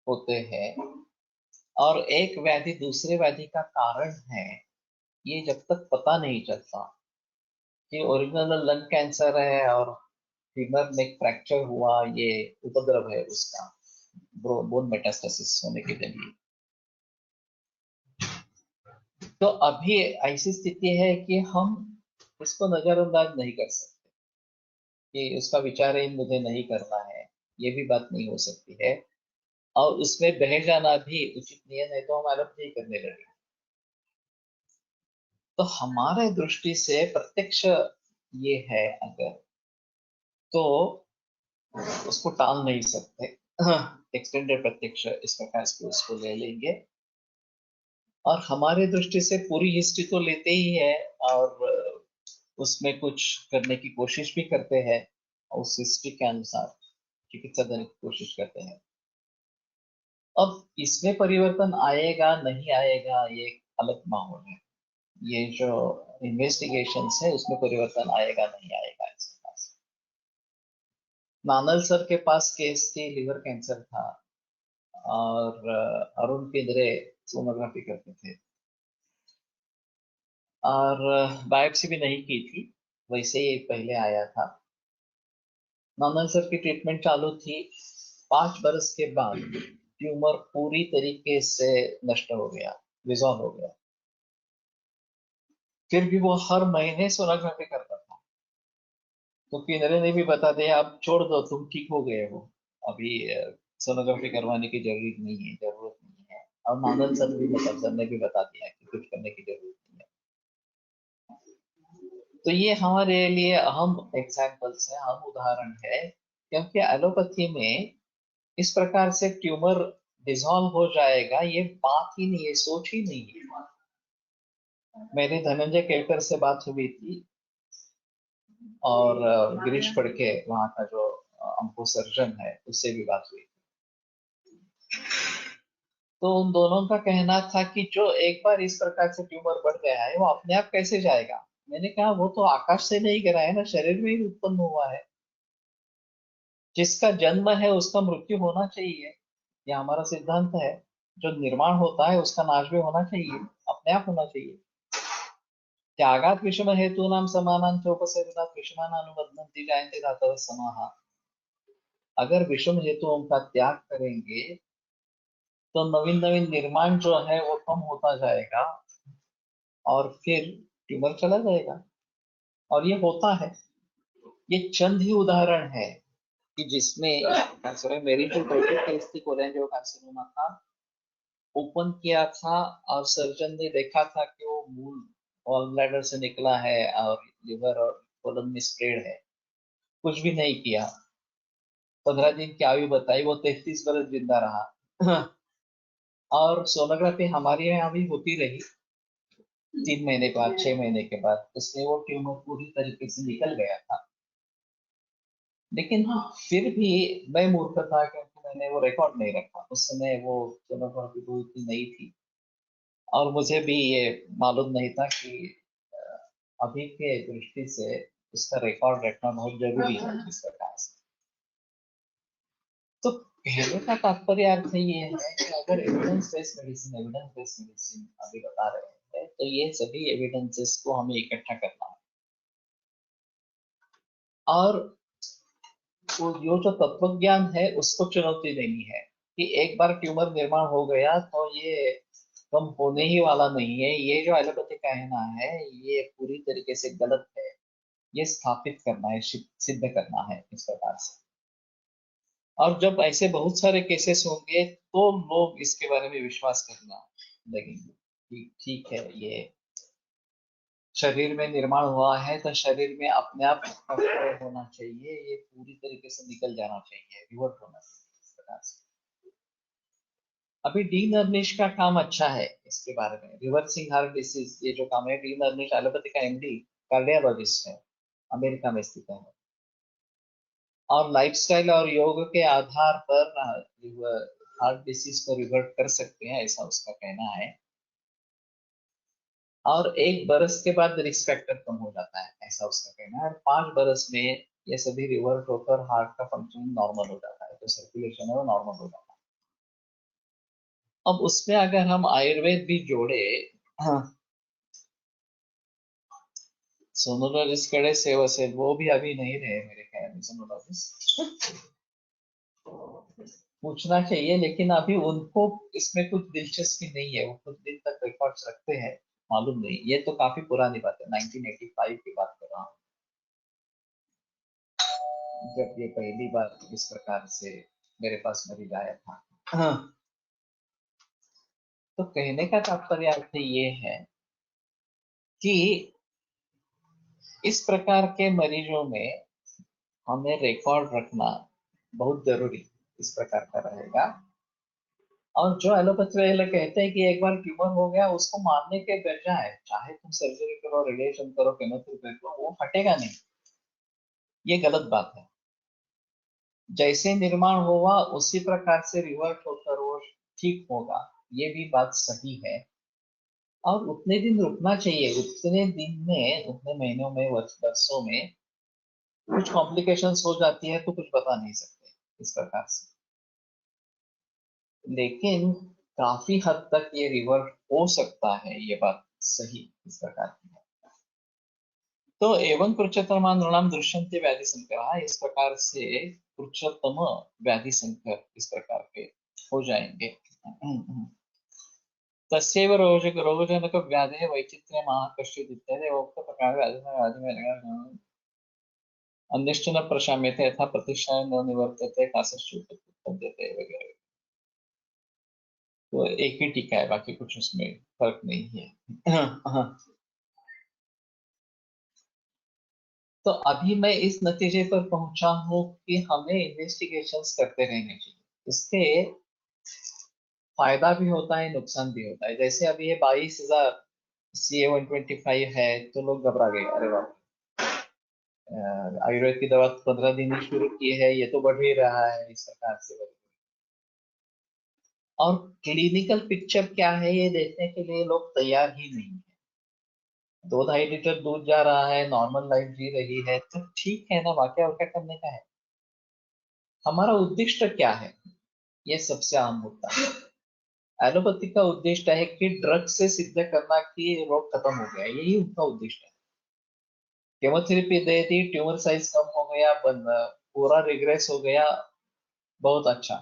होते हैं, और एक व्याधि दूसरे व्याधि का कारण है, ये जब तक पता नहीं चलता कि ओरिजिनल लंग कैंसर है और फीमर नेक फ्रैक्चर हुआ, ये उपद्रव है उसका बोन मेटास्टेसिस होने के जरिए, तो अभी ऐसी स्थिति है कि हम इसको नजरअंदाज नहीं कर सकते कि उसका विचार ही मुझे नहीं करना है, ये भी बात नहीं हो सकती है। और उसमें बह जाना भी उचित नहीं है, नहीं तो हम एलोपैथी करने लगे। तो हमारे दृष्टि से प्रत्यक्ष ये है अगर, तो उसको टाल नहीं सकते। एक्सटेंडेड प्रत्यक्ष इस प्रकार से उसको ले लेंगे, और हमारे दृष्टि से पूरी हिस्ट्री तो लेते ही है, और उसमें कुछ करने की कोशिश भी करते हैं, और उस हिस्ट्री के अनुसार चिकित्सा देने की कोशिश करते हैं। अब इसमें परिवर्तन आएगा नहीं आएगा, ये एक अलग माहौल है। ये जो इन्वेस्टिगेशंस है उसमें परिवर्तन आएगा नहीं आएगा इसके पास। नानल सर के पास केस थी, लिवर कैंसर था, और अरुण पिंजरे सोनोग्राफी करते थे, और बायोप्सी भी नहीं की थी, वैसे ही पहले आया था। नानल सर की ट्रीटमेंट चालू थी, 5 बरस के बाद ट्यूमर पूरी तरीके से नष्ट हो गया, रिजॉल्व हो गया। फिर भी वो हर महीने सोनोग्राफी करता था, तो पिंजरे ने भी बता दिया अब छोड़ दो, तुम ठीक हो गए हो, अभी सोनोग्राफी करवाने की जरूरत नहीं है। और नानल सर भी मतलब सर ने भी बता दिया कि कुछ करने की जरूरत नहीं है। तो ये हमारे लिए अहम एग्जाम्पल्स है, अहम उदाहरण है, क्योंकि एलोपैथी में इस प्रकार से ट्यूमर डिसॉल्व हो जाएगा, ये बात ही नहीं है, सोच ही नहीं है। मेरी धनंजय केलकर से बात हुई थी, और गिरीश फड़के वहाँ का जो हमको सर्जन है उससे भी बात हुई। तो उन दोनों का कहना था कि जो एक बार इस प्रकार से ट्यूमर बढ़ गया है वो अपने आप कैसे जाएगा। मैंने कहा वो तो आकाश से नहीं गिरा है ना, शरीर में ही उत्पन्न हुआ है। जिसका जन्म है उसका मृत्यु होना चाहिए, ये हमारा सिद्धांत है। जो निर्माण होता है उसका नाश भी होना चाहिए, अपने आप होना चाहिए। त्यागात विषम हेतु नाम समानां चोपसेवनात् विषमान अनुबंधन्ति जायन्ते धातवः समाः। अगर विषम हेतुओं का त्याग करेंगे तो नवीन नवीन निर्माण जो है वो कम होता जाएगा, और फिर ट्यूमर चला जाएगा। और ये होता है। ये चंद ही उदाहरण है कि जिसमें कैंसर है। मेरी जो बेटी केस थी, कोलेंजो कार्सिनोमा था, ओपन किया था, और सर्जन ने देखा था कि वो मूल गॉल ब्लैडर से निकला है और लिवर और कोलन में स्प्रेड है, कुछ भी नहीं किया। 15 दिन की आयु बताई, वो 33 बरस जिंदा रहा। और सोनोग्राफी हमारे यहाँ भी होती रही, 3 महीने के बाद, 6 महीने के बाद उसमें वो ट्यूमर पूरी तरीके से निकल गया था। लेकिन फिर भी मैं मूर्ख था, क्योंकि मैंने वो रिकॉर्ड नहीं रखा उस समय, वो सोनोग्राफी तो इतनी नई थी, और मुझे भी ये मालूम नहीं था कि अभी के दृष्टि से इसका रिकॉर्ड रखना बहुत जरूरी है इस प्रकार से। तो कहने का तात्पर्य अर्थ ये है कि अगर एविडेंस बेस्ड मेडिसिन अभी बता रहे हैं, तो ये सभी एविडेंसेस को हमें इकट्ठा करना है। और वो जो तत्व ज्ञान है उसको चुनौती देनी है कि एक बार ट्यूमर निर्माण हो गया तो ये कम होने ही वाला नहीं है। ये जो एलोपैथी कहना है ये पूरी तरीके से गलत है, ये स्थापित करना है, सिद्ध करना है इस प्रकार से। और जब ऐसे बहुत सारे केसेस होंगे तो लोग इसके बारे में विश्वास करना लगेंगे कि ठीक है, ये शरीर में निर्माण हुआ है तो शरीर में अपने आप होना चाहिए, ये पूरी तरीके से निकल जाना चाहिए, रिवर्ट होना चाहिए इस प्रकार से। अभी डी नर्निश का काम अच्छा है इसके बारे में, रिवर्सिंग हार्ट डिसीज, ये जो काम है, डी नर्निश एलोपैथी का एमडी कार्डियोलॉजिस्ट है, अमेरिका में स्थित है। और लाइफस्टाइल और योग के आधार पर हार्ट डिसीज को रिवर्ट कर सकते हैं, ऐसा उसका कहना है। और 1 बरस के बाद रिस्क फैक्टर कम हो जाता है, ऐसा उसका कहना है। और 5 बरस में ये सभी रिवर्ट होकर हार्ट का फंक्शन नॉर्मल हो जाता है, तो सर्कुलेशन है वो नॉर्मल हो जाता है। अब उसमें अगर हम आयुर्वेद भी जोड़े, हाँ, सोनोलॉजिस्ट कड़े सेव असेल, वो भी अभी नहीं रहे मेरे ख्याल में सोनोलॉजिस्ट। पूछना चाहिए, लेकिन अभी उनको इसमें कुछ दिलचस्पी नहीं है, वो कुछ दिन तक रिकॉर्ड्स रखते हैं, मालूम नहीं, ये तो काफी पुरानी बात है, 1985 की बात कर रहा हूँ, जब ये पहली बार इस प्रकार से मेरे पास मरीज आया था। हाँ, तो कहने का तात्पर्य अर्थ ये है कि इस प्रकार के मरीजों में हमें रिकॉर्ड रखना बहुत जरूरी इस प्रकार का रहेगा। और जो एलोपैथी वाले कहते हैं कि एक बार ट्यूमर हो गया, उसको मारने के बजाय चाहे तुम सर्जरी करो, रेडिएशन करो, केमोथेरेपी करो, वो हटेगा नहीं, ये गलत बात है। जैसे निर्माण हुआ उसी प्रकार से रिवर्ट होकर वो ठीक होगा, ये भी बात सही है। और उतने दिन रुकना चाहिए, उतने दिन में, उतने महीनों में, वर्षों में कुछ कॉम्प्लिकेशंस हो जाती है तो कुछ बता नहीं सकते इस प्रकार से, लेकिन काफी हद तक ये रिवर्ट हो सकता है, ये बात सही इस प्रकार की है। तो एवं पुरुषोत्तम नृणाम दृश्यन्ते व्याधि संकर, इस प्रकार से पुरुषोत्तम व्याधि संकर इस प्रकार के हो जाएंगे। तस्यैव रोगजनक व्याधे वैचित्र्य कश्चित् इत्यादि उक्त प्रकार व्याधि में अन्यश्च न प्रशाम्यते यथा प्रतिष्ठा न निवर्तते कासश्च उत्पद्यते वगैरह। तो एक ही टीका है, बाकी कुछ उसमें फर्क नहीं है। हाँ, तो अभी मैं इस नतीजे पर पहुंचा हूँ कि हमें इन्वेस्टिगेशंस करते रहने चाहिए, इसके फायदा भी होता है, नुकसान भी होता है। जैसे अभी ये 22,000 CA-125 है, तो लोग घबरा गए, अरे बाप, आयुर्वेद की दवा 15 दिन ही शुरू की है, ये तो बढ़ ही रहा है इस प्रकार से। और क्लिनिकल पिक्चर क्या है ये देखने के लिए लोग तैयार ही नहीं है। 2-2.5 लीटर दूध जा रहा है, नॉर्मल लाइफ जी रही है, तो ठीक है ना, वाक्य और क्या करने का है। हमारा उद्देश्य क्या है, ये सबसे अहम मुद्दा है। एलोपैथी का उद्देश्य है कि ड्रग से सिद्ध करना कि रोग खत्म हो गया, यही उनका उद्देश्य है। केमोथेरेपी दे दी, ट्यूमर साइज कम हो गया, पूरा रिग्रेस हो गया, बहुत अच्छा,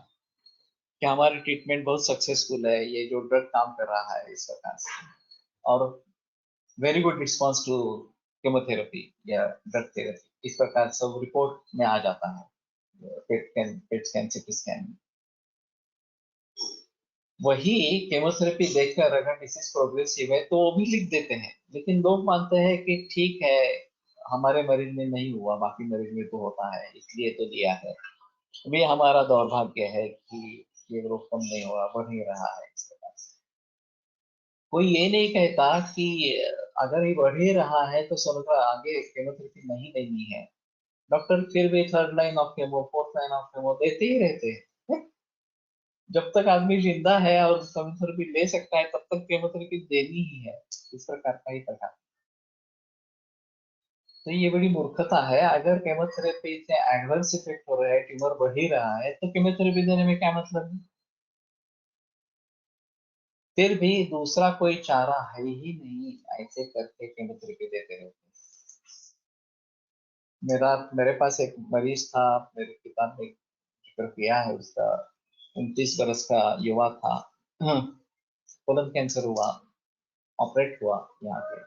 कि हमारी ट्रीटमेंट बहुत सक्सेसफुल है, ये जो ड्रग काम कर रहा है इस प्रकार से, और very good response to chemotherapy या ड्रग थेरेपी, इस प्रकार सब रिपोर्ट में आ जाता है, पेट स्कैन, सीटी स्कैन। वही केमोथेरेपी देखकर अगर डिसीज प्रोग्रेसिव है तो वो भी लिख देते हैं, लेकिन लोग मानते हैं कि ठीक है, हमारे मरीज में नहीं हुआ, बाकी मरीज में तो होता है, इसलिए तो दिया है। भी हमारा दौर्भाग्य है कि ये रोग कम नहीं हुआ, बढ़ ही रहा है इस प्रकार से। कोई ये नहीं कहता कि अगर ये बढ़ ही रहा है तो समझो आगे केमोथेरेपी नहीं लेनी है। डॉक्टर फिर भी third line of chemo, fourth line of chemo देते ही रहते हैं। जब तक आदमी जिंदा है और केमोथेरेपी ले सकता है, तब तक केमोथेरेपी देनी ही है, इस प्रकार का ही प्रकार। तो ये बड़ी मूर्खता है, अगर केमोथेरेपी से एडवर्स इफेक्ट हो रहा है, ट्यूमर बढ़ ही रहा है, तो केमोथेरेपी देने में क्या मतलब है। फिर भी दूसरा कोई चारा है ही नहीं, ऐसे करके केमोथेरेपी देते रहते हैं। मेरे पास एक मरीज था, मेरे किताब में जिक्र किया है उसका, 29 बरस का युवा था, कोलन कैंसर हुआ, ऑपरेट हुआ यहाँ पे।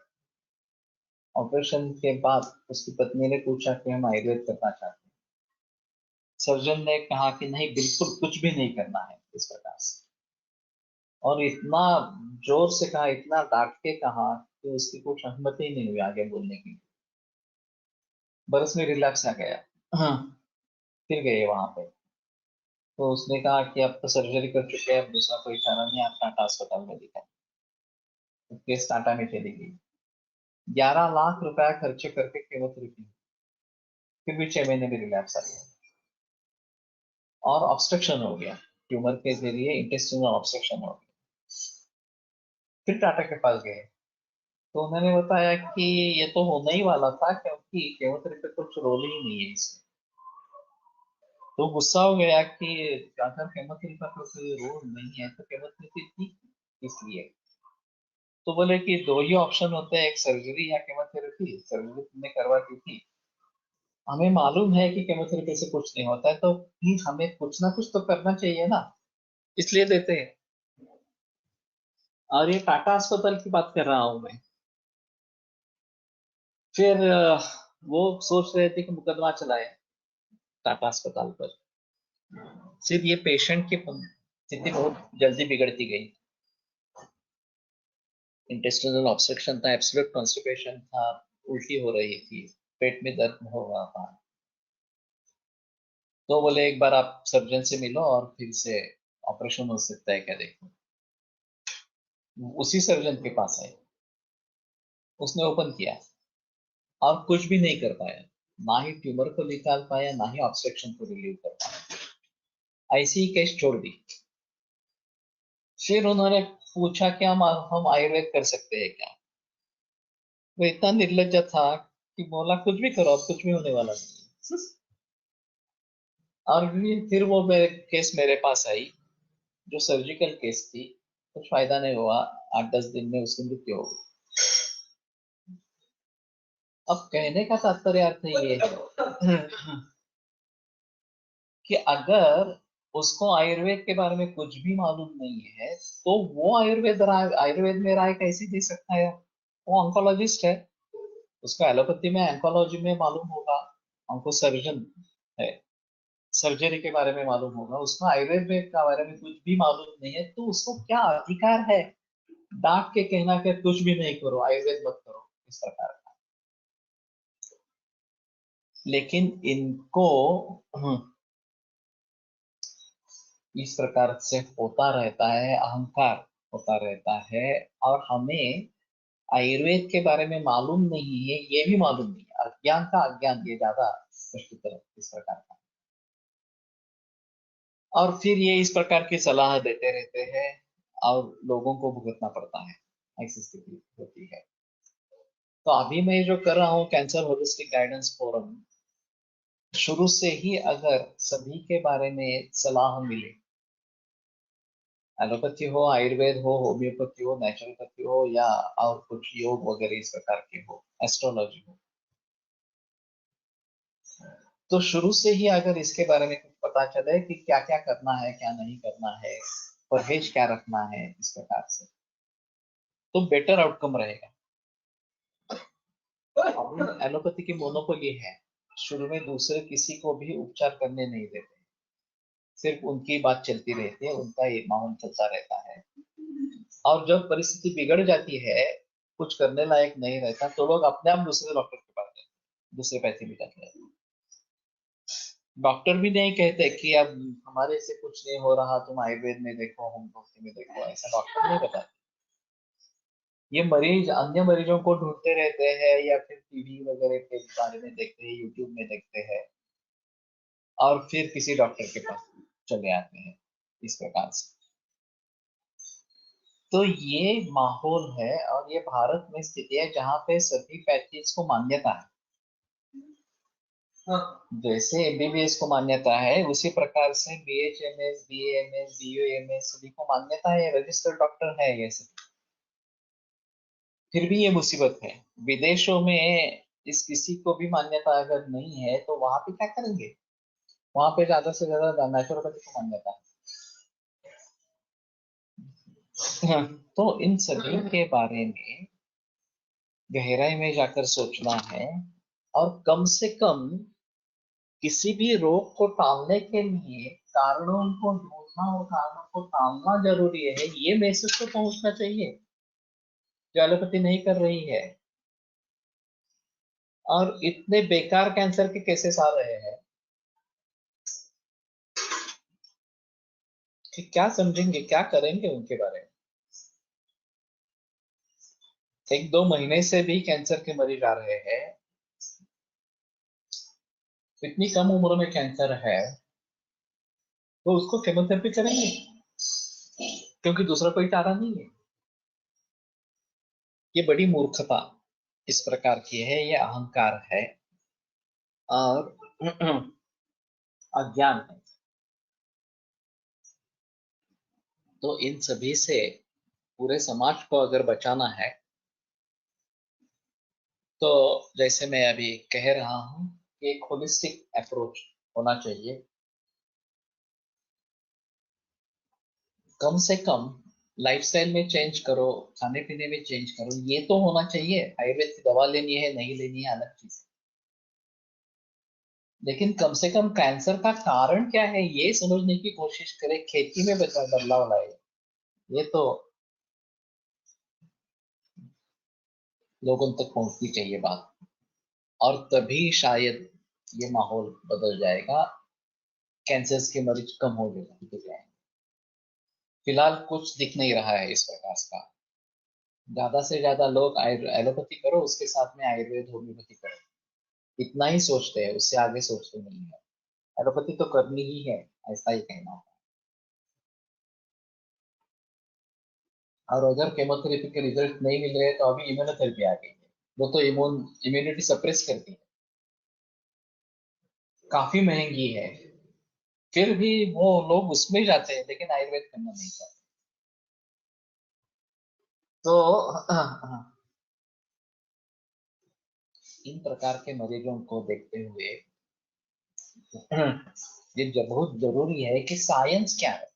ऑपरेशन के बाद उसकी पत्नी ने पूछा कि हम आयुर्वेद करना चाहते हैं। सर्जन ने कहा कि नहीं, बिल्कुल कुछ भी नहीं करना है इस प्रकार से, और इतना जोर से कहा, इतना डांट के कहा कि उसकी कुछ सहमति ही नहीं हुई आगे बोलने की। बरस में रिलैक्स आ गया। हाँ, फिर गए वहां पे, तो उसने कहा कि अब तो सर्जरी कर चुके हैं, अब दूसरा कोई चारा नहीं, आप टाटा अस्पताल में दिखाएं। तो केस टाटा में चली गई, 11 लाख रुपया खर्चे करके केमोथेरेपी, फिर भी 6 महीने में रिलैप्स आ गया, और ऑब्स्ट्रक्शन हो गया, ट्यूमर के जरिए इंटेस्टिनल ऑब्स्ट्रक्शन हो गया। फिर टाटा के पास गए, तो उन्होंने बताया कि ये तो होना ही वाला था, क्योंकि केमोथेरेपी कुछ रोल ही नहीं है इसमें। तो गुस्सा हो गया कि अगर केमोथेरेपी का कोई रोल नहीं है तो केमोथेरेपी इसलिए तो बोले कि दो ही ऑप्शन होते हैं, एक सर्जरी या केमोथेरेपी। सर्जरी तुमने करवा दी थी, हमें मालूम है कि केमोथेरेपी से कुछ नहीं होता है, तो भी हमें कुछ ना कुछ तो करना चाहिए ना, इसलिए देते हैं। और ये टाटा अस्पताल की बात कर रहा हूं मैं। फिर वो सोच रहे थे कि मुकदमा चलाए टाटा अस्पताल पर। सिर्फ ये पेशेंट की स्थिति बहुत जल्दी बिगड़ती गई। इंटेस्टिनल ऑब्स्ट्रक्शन था, एब्सोल्यूट कॉन्स्टिपेशन था, उल्टी हो रही थी, पेट में दर्द हो रहा था। तो बोले एक बार आप सर्जन से मिलो और फिर से ऑपरेशन हो सकता है क्या देखो। उसी सर्जन के पास आए, उसने ओपन किया और कुछ भी नहीं कर पाया, ना ही ट्यूमर को निकाल पाया, ना ही ऑब्स्ट्रक्शन को रिलीव कर पाया, ऐसी ही केस छोड़ दी। फिर उन्होंने पूछा कि हम आयुर्वेद कर सकते हैं क्या। वो इतना निर्लज्ज था कि बोला कुछ भी करो, अब कुछ भी होने वाला नहीं। और फिर वो मेरे केस मेरे पास आई, जो सर्जिकल केस थी। कुछ फायदा नहीं हुआ, 8-10 दिन में उसकी मृत्यु हो गई। अब कहने का तात्पर्य अर्थ ये है कि अगर उसको आयुर्वेद के बारे में कुछ भी मालूम नहीं है, तो वो आयुर्वेद में राय कैसे दे सकता है। वो ऑन्कोलॉजिस्ट है, उसको एलोपैथी में ऑन्कोलॉजी में मालूम होगा, ऑन्को सर्जन है, सर्जरी के बारे में मालूम होगा। उसको आयुर्वेद में के बारे में कुछ भी मालूम नहीं है, तो उसको क्या अधिकार है डांट के कहना कि कुछ भी नहीं करो, आयुर्वेद मत करो, इस प्रकार का। लेकिन इनको इस प्रकार से होता रहता है, अहंकार होता रहता है। और हमें आयुर्वेद के बारे में मालूम नहीं है, ये भी मालूम नहीं है, अज्ञान का अज्ञान ये ज्यादा स्पष्टीकरण इस प्रकार का। और फिर ये इस प्रकार की सलाह देते रहते हैं और लोगों को भुगतना पड़ता है, ऐसी स्थिति होती है। तो अभी मैं जो कर रहा हूँ कैंसर होलिस्टिक गाइडेंस फोरम, शुरू से ही अगर सभी के बारे में सलाह मिले, एलोपैथी हो, आयुर्वेद हो, होम्योपैथी हो, नेचुरोपैथी हो, या और कुछ योग वगैरह इस प्रकार के हो, एस्ट्रोलॉजी हो, तो शुरू से ही अगर इसके बारे में कुछ पता चले कि क्या क्या करना है, क्या नहीं करना है, परहेज क्या रखना है, इस प्रकार से, तो बेटर आउटकम रहेगा। अब एलोपैथी की मोनोपोली है, शुरू में दूसरे किसी को भी उपचार करने नहीं देते, सिर्फ उनकी बात चलती रहती है, उनका ये माहौल चलता रहता है। और जब परिस्थिति बिगड़ जाती है, कुछ करने लायक नहीं रहता, तो लोग अपने आप दूसरे डॉक्टर के पास जाते हैं, दूसरे पैसे भी जाते हैं। डॉक्टर भी नहीं कहते कि अब हमारे से कुछ नहीं हो रहा, तुम आयुर्वेद में देखो, होम्योपैथी में देखो, ऐसा डॉक्टर नहीं बताते। ये मरीज अन्य मरीजों को ढूंढते रहते हैं, या फिर टीवी वगैरह के बारे में देखते हैं, यूट्यूब में देखते हैं, और फिर किसी डॉक्टर के पास चले आते हैं, इस प्रकार से। तो ये माहौल है, और ये भारत में स्थिति है जहाँ पे सभी पैथीज को मान्यता है। जैसे एमबीबीएस को मान्यता है, उसी प्रकार से बीएचएमएस, बीएएमएस, बीयूएमएस सभी को मान्यता है, रजिस्टर्ड डॉक्टर है ये सभी। फिर भी ये मुसीबत है, विदेशों में इस किसी को भी मान्यता अगर नहीं है, तो वहां पे क्या करेंगे। वहां पे ज्यादा से ज्यादा नेचुरोपैथी को मान्यता है। तो इन सभी के बारे में गहराई में जाकर सोचना है, और कम से कम किसी भी रोग को टालने के लिए कारणों को ढूंढना और कारणों को टालना जरूरी है, ये मैसेज तो पहुंचना चाहिए, जो एलोपैथी नहीं कर रही है। और इतने बेकार कैंसर के केसेस आ रहे हैं कि क्या समझेंगे, क्या करेंगे उनके बारे में। 1-2 महीने से भी कैंसर के मरीज आ रहे हैं, इतनी कम उम्र में कैंसर है, तो उसको केमोथेरेपी करेंगे क्योंकि दूसरा कोई चारा नहीं है। ये बड़ी मूर्खता इस प्रकार की है, ये अहंकार है और अज्ञान है। तो इन सभी से पूरे समाज को अगर बचाना है तो जैसे मैं अभी कह रहा हूँ कि एक होलिस्टिक अप्रोच होना चाहिए। कम से कम लाइफस्टाइल में चेंज करो, खाने पीने में चेंज करो, ये तो होना चाहिए। आयुर्वेद की दवा लेनी है नहीं लेनी है अलग चीज है, लेकिन कम से कम कैंसर का कारण क्या है ये समझने की कोशिश करें, खेती में बदलाव लाए। ये तो लोगों तक पहुंचनी चाहिए बात, और तभी शायद ये माहौल बदल जाएगा, कैंसर के मरीज कम हो जाएंगे। फिलहाल कुछ दिख नहीं रहा है इस प्रकार का। ज्यादा से ज्यादा लोग एलोपैथी करो, उसके साथ में आयुर्वेद होम्योपैथी करो, इतना ही सोचते हैं, उससे आगे सोचते नहीं है। एलोपैथी तो करनी ही है, ऐसा ही कहना होगा। और अगर केमोथेरेपी के रिजल्ट नहीं मिल रहे तो अभी इम्यूनोथेरेपी आ गई है, वो तो इम्यूनिटी सप्रेस करती है, काफी महंगी है। फिर भी वो लोग उसमें जाते हैं, लेकिन आयुर्वेद करना नहीं चाहते। तो इन प्रकार के मरीजों को देखते हुए ये बहुत जरूरी है कि साइंस क्या है,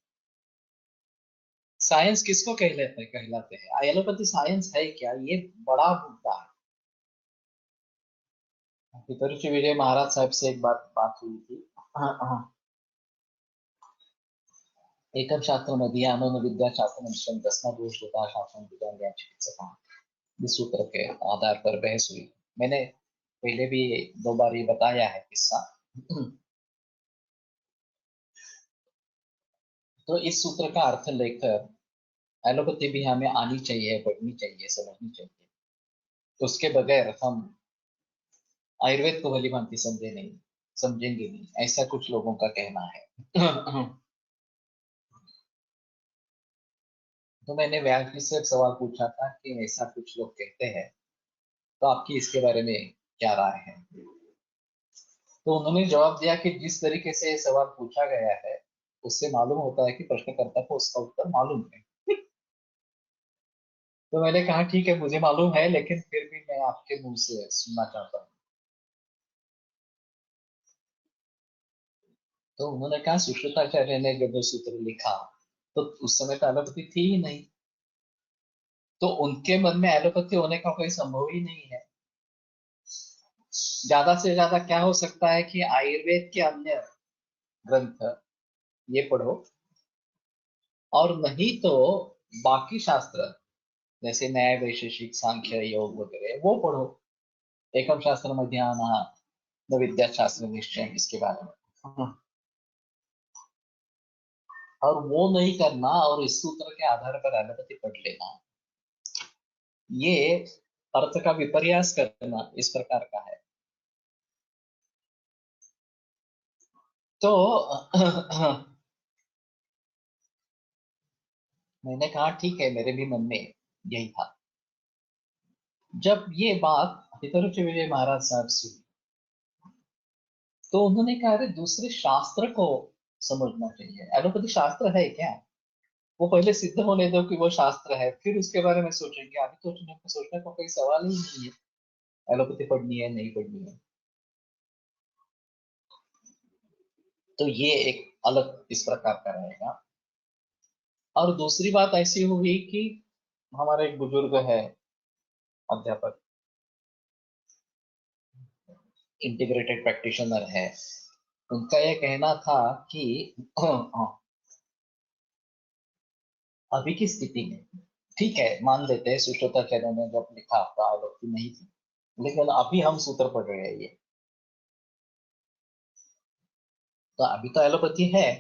साइंस किसको कहलाते हैं, एलोपैथी साइंस है क्या, ये बड़ा मुद्दा है। पितरुषि विजय महाराज साहब से एक बात हुई थी। हाँ हाँ। एकम शास्त्र मध्यान्ह विद्या शास्त्र मिश्रम दसना दोष होता शास्त्र विज्ञान ज्ञान चिकित्सा, इस सूत्र के आधार पर बहस हुई। मैंने पहले भी 2 बार ये बताया है किस्सा। तो इस सूत्र का अर्थ लेकर एलोपैथी भी हमें आनी चाहिए, पढ़नी चाहिए, समझनी चाहिए। तो उसके बगैर हम आयुर्वेद को भली भांति समझेंगे नहीं, ऐसा कुछ लोगों का कहना है। तो मैंने व्यास जी से एक सवाल पूछा था कि ऐसा कुछ लोग कहते हैं, तो आपकी इसके बारे में क्या राय है। तो उन्होंने जवाब दिया कि जिस तरीके से ये सवाल पूछा गया है उससे मालूम होता है कि प्रश्नकर्ता को उसका उत्तर मालूम है। तो मैंने कहा ठीक है, मुझे मालूम है, लेकिन फिर भी मैं आपके मुंह से सुनना चाहता हूँ। तो उन्होंने कहा सुश्रुताचार्य ने जब वो सूत्र लिखा तो उस समय तो एलोपैथी थी ही नहीं, तो उनके मन में एलोपैथी होने का कोई संभव ही नहीं है। ज्यादा से ज्यादा क्या हो सकता है कि आयुर्वेद के अन्य ग्रंथ ये पढ़ो, और नहीं तो बाकी शास्त्र जैसे न्याय वैशेषिक सांख्य योग वगैरह वो पढ़ो। एकम शास्त्र मध्याह्न न विद्या शास्त्र निश्चय, इसके बारे में। और वो नहीं करना और इस सूत्र के आधार पर एलोपैथी पढ़ लेना, ये अर्थ का विपर्यास करना इस प्रकार का है। तो मैंने कहा ठीक है, मेरे भी मन में यही था। जब ये बात हितरुचि विजय महाराज साहब सुनी तो उन्होंने कहा अरे दूसरे शास्त्र को समझना चाहिए, एलोपैथी शास्त्र है क्या, वो पहले सिद्ध होने दो कि वो शास्त्र है, फिर उसके बारे में सोचेंगे। अभी तो सोचने का कोई सवाल ही नहीं है एलोपैथी पढ़नी है नहीं पढ़नी है। तो ये एक अलग इस प्रकार का रहेगा। और दूसरी बात ऐसी हुई कि हमारे एक बुजुर्ग है, अध्यापक, इंटीग्रेटेड प्रैक्टिशनर है, उनका ये कहना था कि अभी की स्थिति में ठीक है, मान लेते हैं सुश्रुताचार्य ने जब लिखा था एलोपैथी नहीं थी, लेकिन अभी हम सूत्र पढ़ रहे हैं ये, तो अभी तो एलोपैथी है,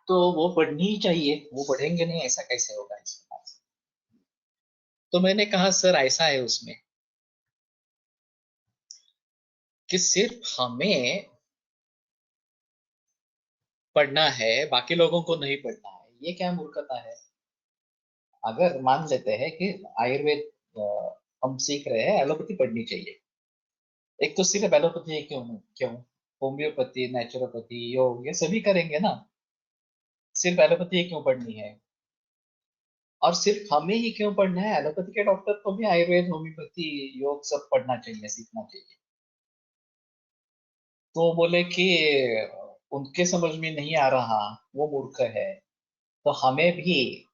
तो वो पढ़नी ही चाहिए, वो पढ़ेंगे नहीं ऐसा कैसे होगा इसके पास। तो मैंने कहा सर ऐसा है उसमें कि सिर्फ हमें पढ़ना है, बाकी लोगों को नहीं पढ़ना है, ये क्या मूर्खता है। अगर मान लेते हैं कि आयुर्वेद हम सीख रहे हैं, एलोपैथी पढ़नी चाहिए, एक तो सिर्फ एलोपैथी है, क्यों क्यों होम्योपैथी नेचुरोपैथी योग ये सभी करेंगे ना, सिर्फ एलोपैथी क्यों पढ़नी है। और सिर्फ हमें ही क्यों पढ़ना है, एलोपैथी के डॉक्टर को भी आयुर्वेद, होम्योपैथी, योग सब पढ़ना चाहिए, सीखना चाहिए। तो बोले कि उनके समझ में नहीं आ रहा, वो मूर्ख है, तो हमें भी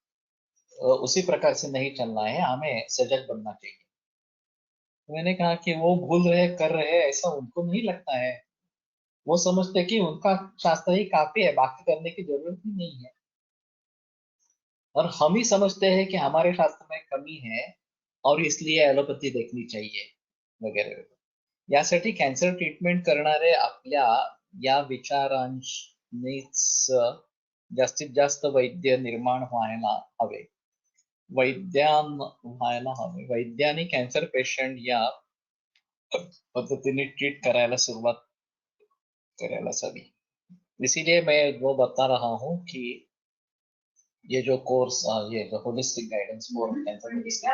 उसी प्रकार से नहीं चलना है, हमें सजग बनना चाहिए। तो मैंने कहा कि वो भूल रहे, कर रहे हैं, ऐसा उनको नहीं लगता है। वो समझते कि उनका शास्त्र ही काफी है, बाकी करने की जरूरत ही नहीं है। और हम ही समझते हैं कि हमारे शास्त्र में कमी है और इसलिए एलोपॅथी देखनी चाहिए वगैरे। यासाठी कॅन्सर ट्रीटमेंट करणारे आपल्या या विचारांनीच जास्तीत जास्त वैद्य निर्माण व्हायला हवे, व्हायला हवे। वैद्याने कॅन्सर पेशंट या पद्धतीने ट्रीट करायला सुरुवात करायला हवी। इसीलिए मैं वो बता रहा हूँ कि ये जो कोर्स, ये जो holistic guidance course, cancer holistic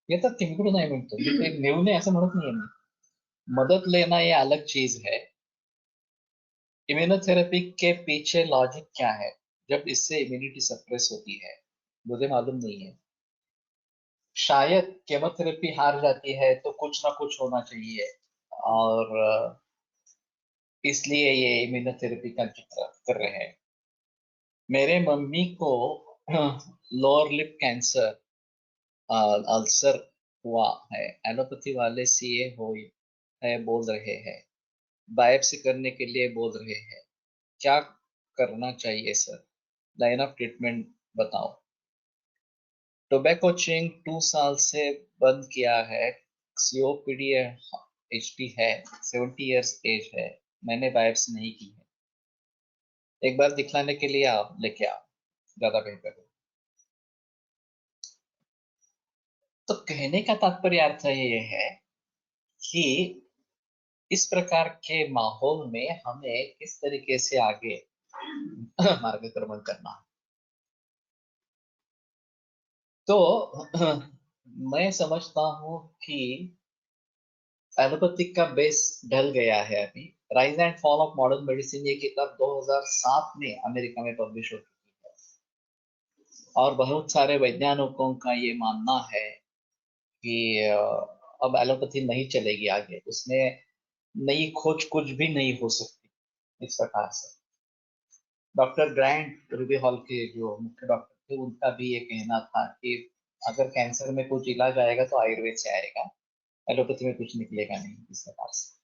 येतात ते, मी कुठे नाही म्हणतो, मी ते नेऊ नये असं म्हणत नाहीये मी। मदद लेना ये अलग चीज है। इम्यूनोथेरेपी के पीछे लॉजिक क्या है, जब इससे इम्यूनिटी सप्रेस होती है, मुझे मालूम नहीं है। शायद केमोथेरेपी हार जाती है तो कुछ ना कुछ होना चाहिए, और इसलिए ये इम्यूनोथेरेपी का जिक्र कर रहे हैं। मेरे मम्मी को लोअर लिप कैंसर, अल्सर हुआ है, एलोपैथी वाले सीए हो है बोल रहे हैं, बायोप्सी करने के लिए बोल रहे हैं, क्या करना चाहिए सर, लाइन ऑफ ट्रीटमेंट बताओ। टोबैको चिंग 2 साल से बंद किया है, सीओपीडी एचपी है, 70 इयर्स एज है, मैंने बायोप्सी नहीं की है, एक बार दिखलाने के लिए आप लेके आओ, ज्यादा बेहतर है। तो कहने का तात्पर्य अर्थ ये है कि इस प्रकार के माहौल में हमें किस तरीके से आगे मार्गक्रमण करना है। तो मैं समझता हूँ कि एलोपैथिक का बेस ढल गया है अभी। Rise and fall of modern medicine, ये किताब 2007 में अमेरिका में पब्लिश हो चुकी है, और बहुत सारे वैज्ञानिकों का ये मानना है कि अब एलोपैथी नहीं चलेगी आगे, उसमें नई खोज कुछ भी नहीं हो सकती इस प्रकार से। डॉक्टर ग्रांट रूबी हॉल के जो मुख्य डॉक्टर थे, उनका भी ये कहना था कि अगर कैंसर में कुछ इलाज आएगा तो आयुर्वेद से आएगा, एलोपैथी में कुछ निकलेगा नहीं इस प्रकार से।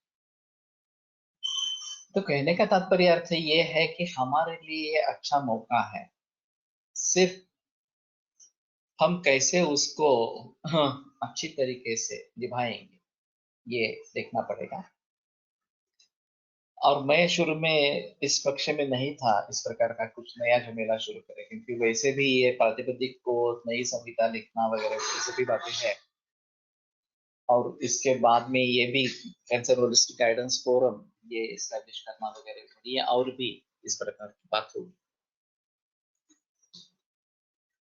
तो कहने का तात्पर्य अर्थ ये है कि हमारे लिए ये अच्छा मौका है, सिर्फ हम कैसे उसको अच्छी तरीके से निभाएंगे, ये देखना पड़ेगा। और मैं शुरू में इस पक्ष में नहीं था, इस प्रकार का कुछ नया झमेला शुरू करें, क्योंकि वैसे भी ये प्रातिपदिक को नई संहिता लिखना वगैरह ये सभी बातें हैं, और इसके बाद में ये भी कैंसर होलिस्टिक गाइडेंस फोरम ये एस्टेब्लिश करना वगैरह, ये और भी इस प्रकार की बात होगी।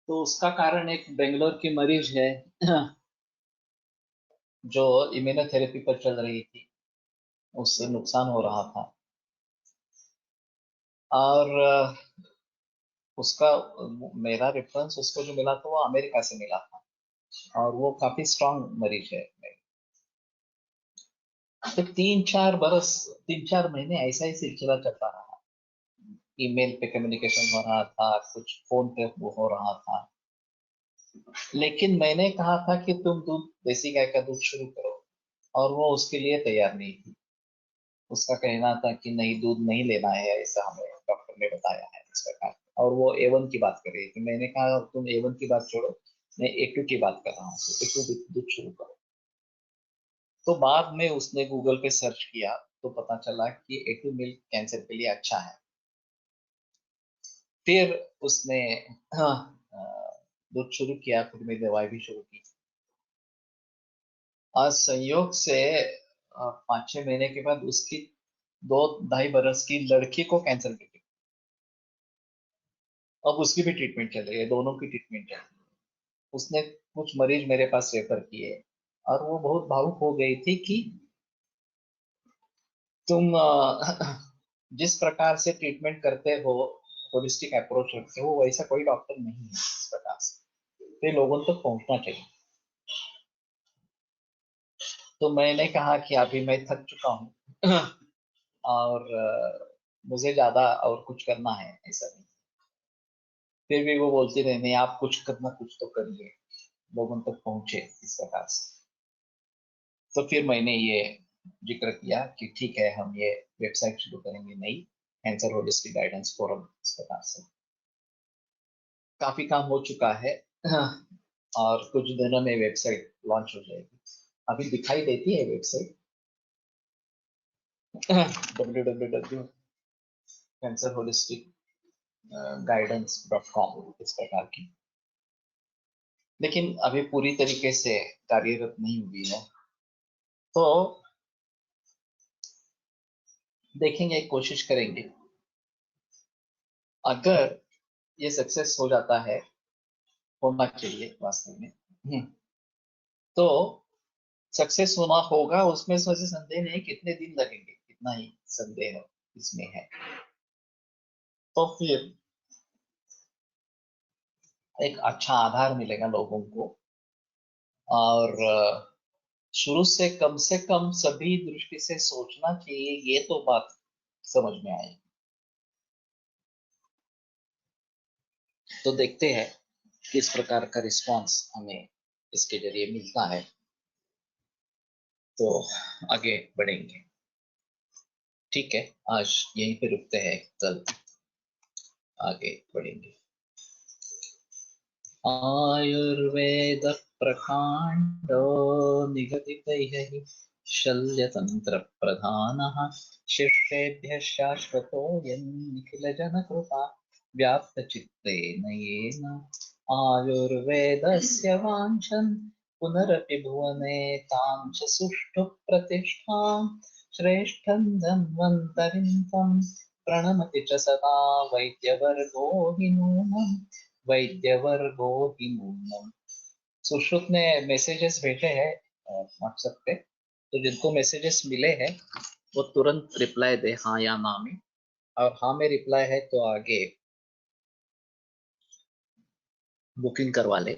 तो उसका कारण एक बेंगलोर की मरीज है जो इम्यूनोथेरेपी पर चल रही थी, उससे नुकसान हो रहा था, और उसका मेरा रेफरेंस उसको जो मिला था वो अमेरिका से मिला था, और वो काफी स्ट्रांग मरीज है। तो 3-4 महीने ऐसा ही सिलसिला चलता रहा, ईमेल पे कम्युनिकेशन हो रहा था, कुछ फोन पे वो हो रहा था, लेकिन मैंने कहा था कि तुम दूध, देसी गाय का दूध शुरू करो, और वो उसके लिए तैयार नहीं थी। उसका कहना था कि नहीं, दूध नहीं लेना है, ऐसा हमें डॉक्टर ने बताया है इस प्रकार। और वो A1 की बात कर रही थी, मैंने कहा तुम A1 की बात छोड़ो, मैं A2 की बात कर रहा हूँ, तो A2 दूध शुरू करो। तो बाद में उसने गूगल पे सर्च किया तो पता चला कि A2 मिल्क कैंसर के लिए अच्छा है। फिर उसने दूध शुरू किया, फिर मैं दवाई भी शुरू की। आज संयोग से 5-6 महीने के बाद उसकी 2-2.5 बरस की लड़की को कैंसर की थी। अब उसकी भी ट्रीटमेंट चल रही है, दोनों की ट्रीटमेंट चल रही है। उसने कुछ मरीज मेरे पास रेफर किए, और वो बहुत भावुक हो गई थी कि तुम जिस प्रकार से ट्रीटमेंट करते हो होलिस्टिक अप्रोच रखते हो, वैसा कोई डॉक्टर नहीं है इस प्रकार से, तो लोगों तक पहुंचना चाहिए। तो मैंने कहा कि अभी मैं थक चुका हूँ और मुझे ज्यादा और कुछ करना है, ऐसा नहीं। फिर भी वो बोलती रही नहीं, आप कुछ करना, कुछ तो करिए, लोगों तक पहुंचे इस प्रकार से। तो फिर मैंने ये जिक्र किया कि ठीक है, हम ये वेबसाइट शुरू करेंगे नई, कैंसर होलिस्टिक गाइडेंस फोरम, इस प्रकार से। काफी काम हो चुका है और कुछ दिनों में वेबसाइट लॉन्च हो जाएगी। अभी दिखाई देती है वेबसाइट www.cancerholisticguidance.com इस प्रकार की, लेकिन अभी पूरी तरीके से कार्यरत नहीं हुई है। तो देखेंगे, कोशिश करेंगे। अगर ये सक्सेस हो जाता है, होना चाहिए वास्तव में, तो सक्सेस होना होगा, उसमें मुझे संदेह नहीं, कितने दिन लगेंगे, कितना ही संदेह इसमें है। तो फिर एक अच्छा आधार मिलेगा लोगों को, और शुरू से कम सभी दृष्टि से सोचना चाहिए, ये तो बात समझ में आएगी। तो देखते हैं किस प्रकार का रिस्पांस हमें इसके जरिए मिलता है, तो आगे बढ़ेंगे। ठीक है, आज यहीं पे रुकते हैं, कल आगे बढ़ेंगे। आयुर्वेद प्रकांडो निगदितैः शल्यतंत्र प्रधानः शिष्येभ्यः शाश्वतोऽयं निखिलजनकृपा व्याप्तचित्तेन येन आयुर्वेदस्य वाञ्छन् पुनरपि भुवने तां च सुष्ठु प्रतिष्ठां श्रेष्ठं धन्वन्तरिं तं प्रणमति च सदा वैद्यवर्गो हि नूनम् वैद्यवर्गो हि नूनम्। सुश्रुत ने मैसेजेस भेजे हैं व्हाट्सएप पे, तो जिनको मैसेजेस मिले हैं वो तुरंत रिप्लाई दे, हाँ या ना में, और हाँ में रिप्लाई है तो आगे बुकिंग करवा ले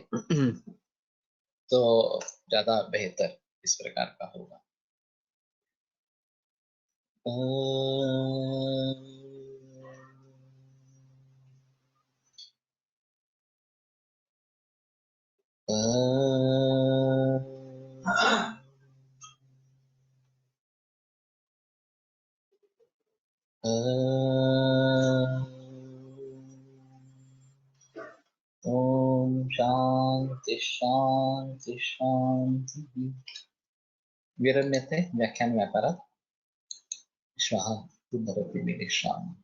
तो ज्यादा बेहतर इस प्रकार का होगा। ओम शांति शांति शांति। विरम्यते व्याख्यान व्यापारात्। श्वः पुनरपि मिलिष्यामः।